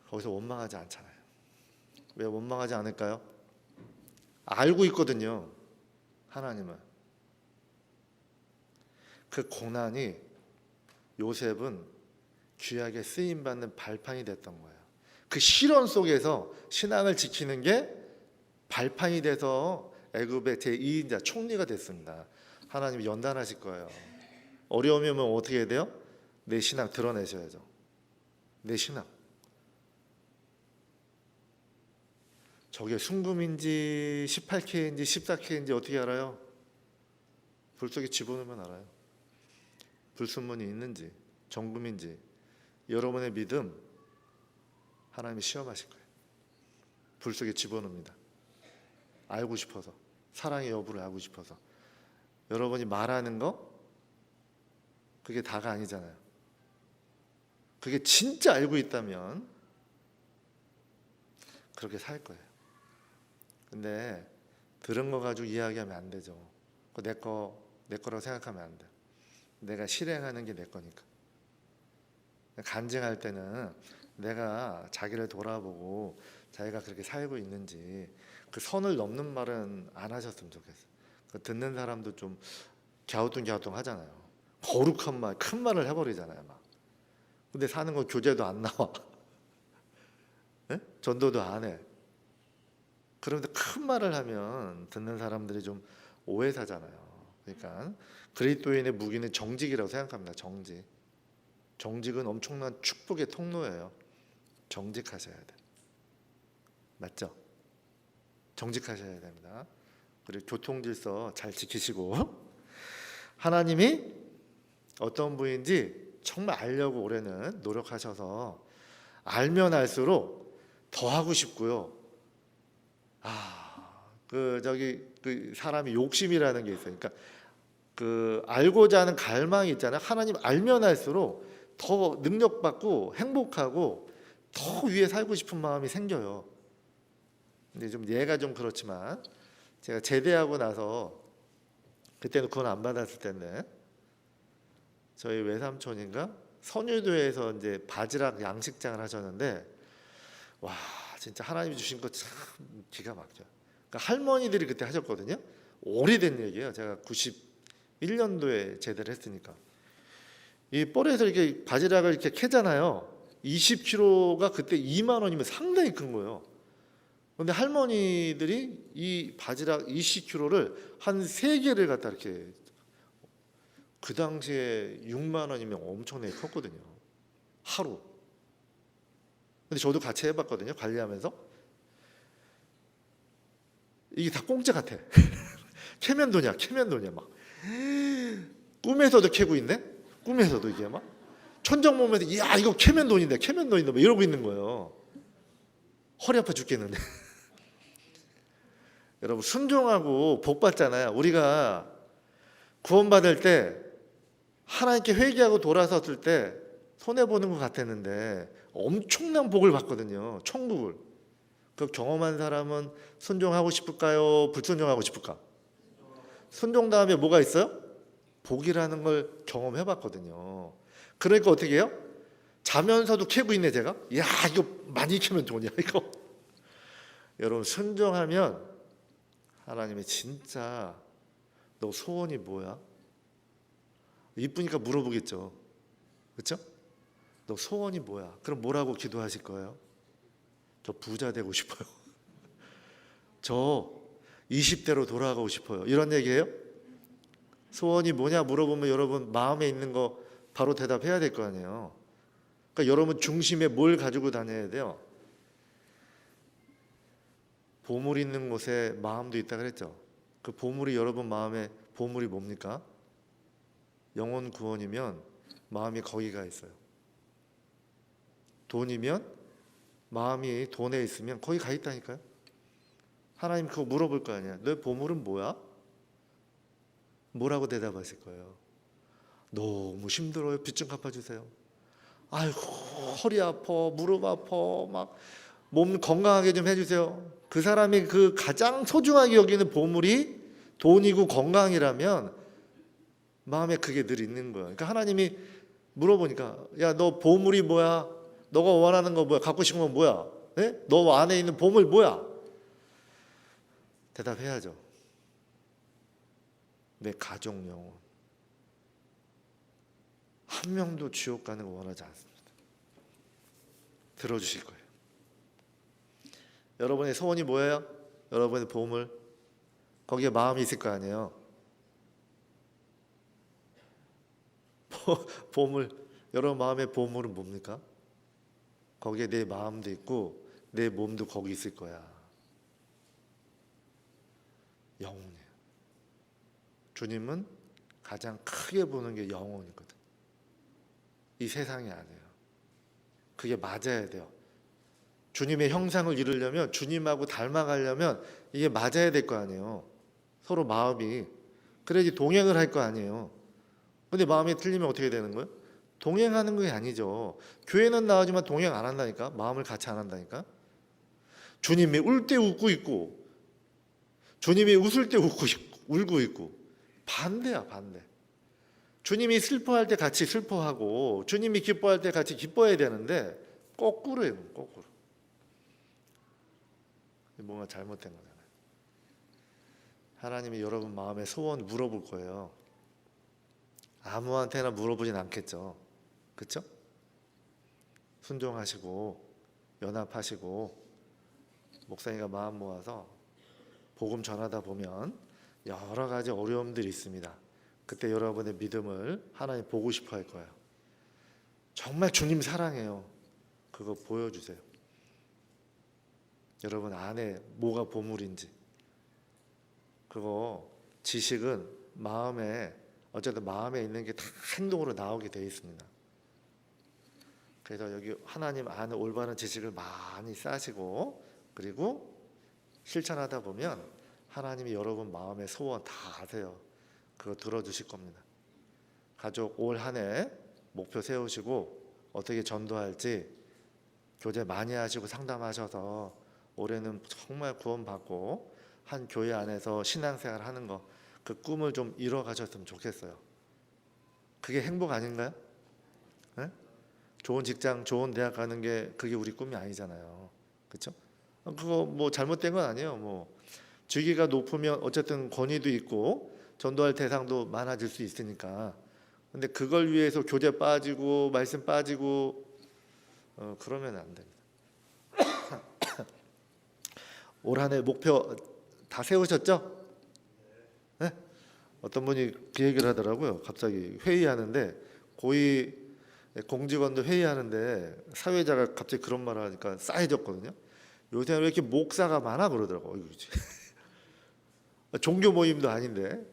거기서 원망하지 않잖아요. 왜 원망하지 않을까요? 알고 있거든요. 하나님은. 그 고난이 요셉은 귀하게 쓰임받는 발판이 됐던 거예요. 그 시련 속에서 신앙을 지키는 게 발판이 돼서 애굽의 제2인자 총리가 됐습니다. 하나님이 연단하실 거예요. 어려움이 오면 어떻게 해야 돼요? 내 신앙 드러내셔야죠. 내 신앙. 저게 순금인지 18K인지 14K인지 어떻게 알아요? 불 속에 집어넣으면 알아요. 불순물이 있는지 정금인지. 여러분의 믿음 하나님이 시험하실 거예요. 불 속에 집어넣습니다. 알고 싶어서, 사랑의 여부를 알고 싶어서. 여러분이 말하는 거 그게 다가 아니잖아요. 그게 진짜 알고 있다면 그렇게 살 거예요. 근데 들은 거 가지고 이야기하면 안 되죠. 내 거라고 생각하면 안 돼. 내가 실행하는 게 내 거니까. 간증할 때는 내가 자기를 돌아보고 자기가 그렇게 살고 있는지 그 선을 넘는 말은 안 하셨으면 좋겠어요. 듣는 사람도 좀 갸우뚱갸우뚱 하잖아요. 거룩한 말, 큰 말을 해버리잖아요. 막. 근데 사는 건 교제도 안 나와. 네? 전도도 안 해. 그런데 큰 말을 하면 듣는 사람들이 좀 오해 사잖아요. 그러니까 그리스도인의 무기는 정직이라고 생각합니다. 정직. 정직은 엄청난 축복의 통로예요. 정직하셔야 돼. 맞죠? 정직하셔야 됩니다. 그리고 교통질서 잘 지키시고 하나님이 어떤 분인지 정말 알려고 올해는 노력하셔서 알면 알수록 더 하고 싶고요. 그 사람이 욕심이라는 게 있어요. 그러니까 그 알고자 하는 갈망이 있잖아요. 하나님 알면 알수록 더 능력받고 행복하고 더 위에 살고 싶은 마음이 생겨요. 근데 좀 얘가 좀 그렇지만 제가 제대하고 나서 그때는 그건 안 받았을 텐데 저희 외삼촌인가 선유도에서 이제 바지락 양식장을 하셨는데 와 진짜 하나님이 주신 거 참 기가 막혀요. 그러니까 할머니들이 그때 하셨거든요. 오래된 얘기예요. 제가 91년도에 제대를 했으니까 이 뻘에서 이렇게 바지락을 이렇게 캐잖아요. 20kg가 그때 2만 원이면 상당히 큰 거예요. 근데 할머니들이 이 바지락 20kg를 한 3개를 갖다 이렇게 그 당시에 6만 원이면 엄청나게 컸거든요. 하루. 근데 저도 같이 해봤거든요. 관리하면서. 이게 다 공짜 같아. 캐면 돈이야 막. 꿈에서도 캐고 있네. 꿈에서도 이게 막 천정 보면서 야 이거 캐면 돈인데 막 이러고 있는 거예요. 허리 아파 죽겠는데. 여러분 순종하고 복 받잖아요. 우리가 구원받을 때 하나님께 회개하고 돌아섰을 때 손해 보는 것 같았는데 엄청난 복을 받거든요. 천국을. 그 경험한 사람은 순종하고 싶을까요? 불순종하고 싶을까? 순종 다음에 뭐가 있어요? 복이라는 걸 경험해 봤거든요. 그러니까 어떻게 해요? 자면서도 캐고 있네 제가. 야 이거 많이 캐면 돈이야 이거. 여러분 순종하면 하나님이 진짜 너 소원이 뭐야? 이쁘니까 물어보겠죠. 그렇죠? 너 소원이 뭐야? 그럼 뭐라고 기도하실 거예요? 저 부자 되고 싶어요. 저 20대로 돌아가고 싶어요. 이런 얘기예요? 소원이 뭐냐 물어보면 여러분 마음에 있는 거 바로 대답해야 될 거 아니에요. 그러니까 여러분 중심에 뭘 가지고 다녀야 돼요? 보물 있는 곳에 마음도 있다 그랬죠. 그 보물이 여러분 마음에 보물이 뭡니까? 영혼 구원이면 마음이 거기가 있어요. 돈이면 마음이 돈에 있으면 거기 가 있다니까요. 하나님 그거 물어볼 거 아니야. 너 보물은 뭐야? 뭐라고 대답하실 거예요? 너무 힘들어요. 빚 좀 갚아주세요. 아이고 허리 아파 무릎 아파 막 몸 건강하게 좀 해주세요. 그 사람이 그 가장 소중하게 여기는 보물이 돈이고 건강이라면 마음에 그게 늘 있는 거예요. 그러니까 하나님이 물어보니까 야 너 보물이 뭐야? 너가 원하는 거 뭐야? 갖고 싶은 건 뭐야? 네? 너 안에 있는 보물 뭐야? 대답해야죠. 내 가족 영혼. 한 명도 지옥 가는 거 원하지 않습니다. 들어주실 거예요. 여러분의 소원이 뭐예요? 여러분의 보물. 거기에 마음이 있을 거 아니에요. 보물. 여러분 마음의 보물은 뭡니까? 거기에 내 마음도 있고 내 몸도 거기 있을 거야. 영혼이에요. 주님은 가장 크게 보는 게 영혼이거든. 이 세상이 아니에요. 그게 맞아야 돼요. 주님의 형상을 이루려면 주님하고 닮아가려면 이게 맞아야 될 거 아니에요. 서로 마음이. 그래야지 동행을 할 거 아니에요. 근데 마음이 틀리면 어떻게 되는 거예요? 동행하는 게 아니죠. 교회는 나오지만 동행 안 한다니까. 마음을 같이 안 한다니까. 주님이 울 때 웃고 있고 주님이 웃을 때 웃고 있고 울고 있고 반대야 반대. 주님이 슬퍼할 때 같이 슬퍼하고 주님이 기뻐할 때 같이 기뻐해야 되는데 거꾸로예요. 거꾸로. 뭔가 잘못된 거잖아요. 하나님이 여러분 마음의 소원 물어볼 거예요. 아무한테나 물어보진 않겠죠. 그렇죠? 순종하시고 연합하시고 목사님과 마음 모아서 복음 전하다 보면 여러 가지 어려움들이 있습니다. 그때 여러분의 믿음을 하나님 보고 싶어 할 거예요. 정말 주님 사랑해요. 그거 보여주세요. 여러분 안에 뭐가 보물인지. 그거 지식은 마음에 어쨌든 마음에 있는 게 다 행동으로 나오게 돼 있습니다. 그래서 여기 하나님 안에 올바른 지식을 많이 쌓으시고 그리고 실천하다 보면 하나님이 여러분 마음의 소원 다 아세요. 그거 들어주실 겁니다. 가족 올 한 해 목표 세우시고 어떻게 전도할지 교제 많이 하시고 상담하셔서 올해는 정말 구원받고 한 교회 안에서 신앙생활 하는 거 그 꿈을 좀 이뤄 가셨으면 좋겠어요. 그게 행복 아닌가요? 네? 좋은 직장, 좋은 대학 가는 게 그게 우리 꿈이 아니잖아요. 그렇죠? 그거 뭐 잘못된 건 아니에요. 뭐 직위가 높으면 어쨌든 권위도 있고 전도할 대상도 많아질 수 있으니까. 근데 그걸 위해서 교제 빠지고 말씀 빠지고 그러면 안 됩니다. 올 한 해 목표 다 세우셨죠? 네? 어떤 분이 그 얘기를 하더라고요. 갑자기 회의하는데 고위 공직원도 회의하는데 사회자가 갑자기 그런 말을 하니까 싸해졌거든요. 요새 왜 이렇게 목사가 많아 그러더라고요. 종교 모임도 아닌데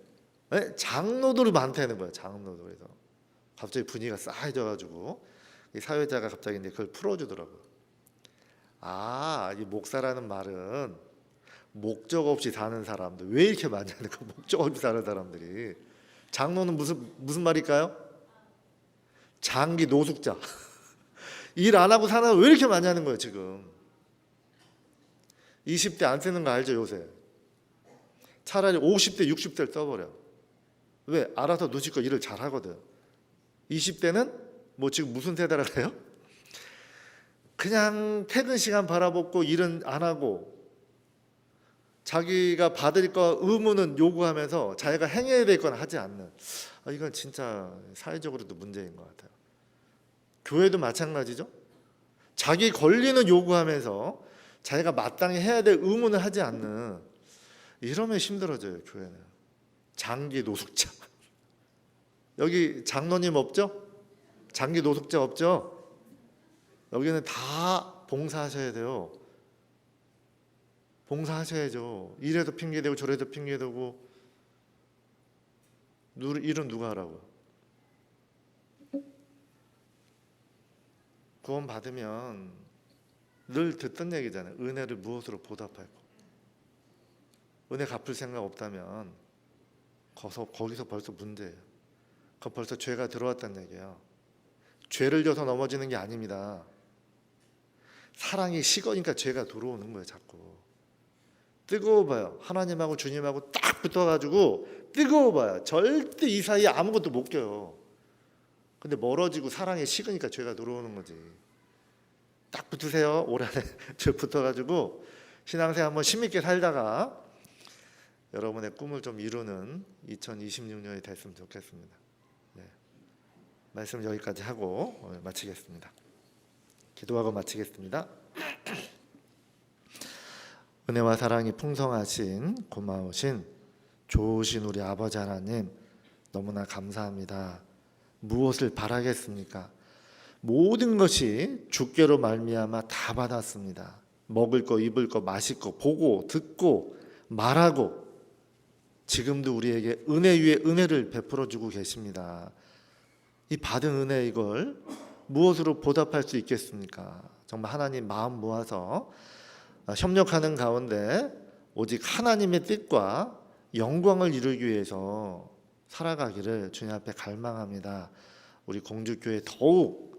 네? 장로들이 많다는 거예요. 장로들. 그래서 갑자기 분위기가 싸해져가지고 이 사회자가 갑자기 이제 그걸 풀어주더라고요. 아, 이 목사라는 말은 목적 없이 사는 사람들 왜 이렇게 많냐는 거. 목적 없이 사는 사람들이. 장로는 무슨 말일까요? 장기 노숙자. 일 안 하고 사는 사람 왜 이렇게 많냐는 거예요 지금. 20대 안 쓰는 거 알죠 요새. 차라리 50대 60대를 써버려. 왜? 알아서 눈치껏 일을 잘 하거든. 20대는 뭐 지금 무슨 세대라 그래요? 그냥 퇴근 시간 바라보고 일은 안 하고 자기가 받을 거 의무는 요구하면서 자기가 행해야 될 건 하지 않는. 이건 진짜 사회적으로도 문제인 것 같아요. 교회도 마찬가지죠. 자기 권리는 요구하면서 자기가 마땅히 해야 될 의무는 하지 않는. 이러면 힘들어져요 교회는. 장기 노숙자. 여기 장로님 없죠? 장기 노숙자 없죠? 여기는 다 봉사하셔야 돼요. 봉사하셔야죠. 이래도 핑계대고 저래도 핑계대고. 일은 누가 하라고요? 구원 받으면 늘 듣던 얘기잖아요. 은혜를 무엇으로 보답할 거. 은혜 갚을 생각 없다면 거기서 벌써 문제예요. 그거 벌써 죄가 들어왔다는 얘기예요. 죄를 져서 넘어지는 게 아닙니다. 사랑이 식으니까 죄가 들어오는 거예요. 자꾸 뜨거워봐요. 하나님하고 주님하고 딱 붙어가지고 뜨거워봐요. 절대 이 사이에 아무것도 못 껴요. 근데 멀어지고 사랑이 식으니까 죄가 들어오는 거지. 딱 붙으세요. 올 한해 붙어가지고 신앙생활 한번 힘있게 살다가 여러분의 꿈을 좀 이루는 2026년이 됐으면 좋겠습니다. 네. 말씀 여기까지 하고 오늘 마치겠습니다. 기도하고 마치겠습니다. 은혜와 사랑이 풍성하신 고마우신 좋으신 우리 아버지 하나님 너무나 감사합니다. 무엇을 바라겠습니까? 모든 것이 주께로 말미암아 다 받았습니다. 먹을 거, 입을 거, 마실 거, 보고, 듣고, 말하고 지금도 우리에게 은혜 위에 은혜를 베풀어 주고 계십니다. 이 받은 은혜 이걸 무엇으로 보답할 수 있겠습니까? 정말 하나님 마음 모아서 협력하는 가운데 오직 하나님의 뜻과 영광을 이루기 위해서 살아가기를 주님 앞에 갈망합니다. 우리 공주교회 더욱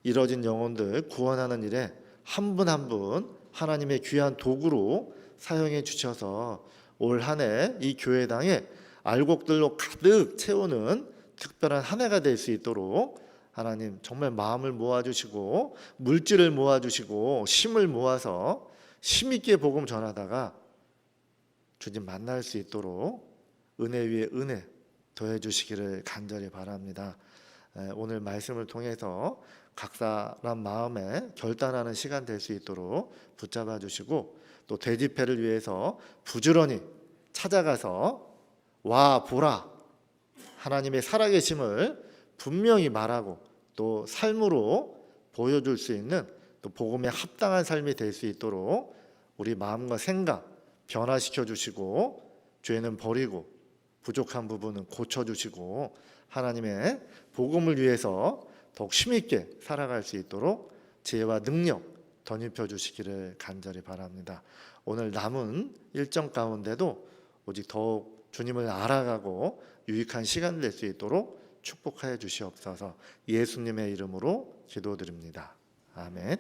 이뤄진 영혼들 구원하는 일에 한 분 한 분 하나님의 귀한 도구로 사용해 주셔서 올 한 해 이 교회당에 알곡들로 가득 채우는 특별한 한 해가 될 수 있도록 하나님 정말 마음을 모아주시고 물질을 모아주시고 힘을 모아서 힘있게 복음 전하다가 주님 만날 수 있도록 은혜 위에 은혜 더해 주시기를 간절히 바랍니다. 오늘 말씀을 통해서 각 사람 마음에 결단하는 시간 될 수 있도록 붙잡아 주시고, 또 대집회를 위해서 부지런히 찾아가서 와 보라, 하나님의 살아계심을 분명히 말하고 또 삶으로 보여줄 수 있는, 또 복음에 합당한 삶이 될 수 있도록 우리 마음과 생각 변화시켜 주시고, 죄는 버리고 부족한 부분은 고쳐주시고, 하나님의 복음을 위해서 더욱 힘있게 살아갈 수 있도록 지혜와 능력 덧입혀 주시기를 간절히 바랍니다. 오늘 남은 일정 가운데도 오직 더욱 주님을 알아가고 유익한 시간 될 수 있도록 축복하여 주시옵소서. 예수님의 이름으로 기도드립니다. 아멘.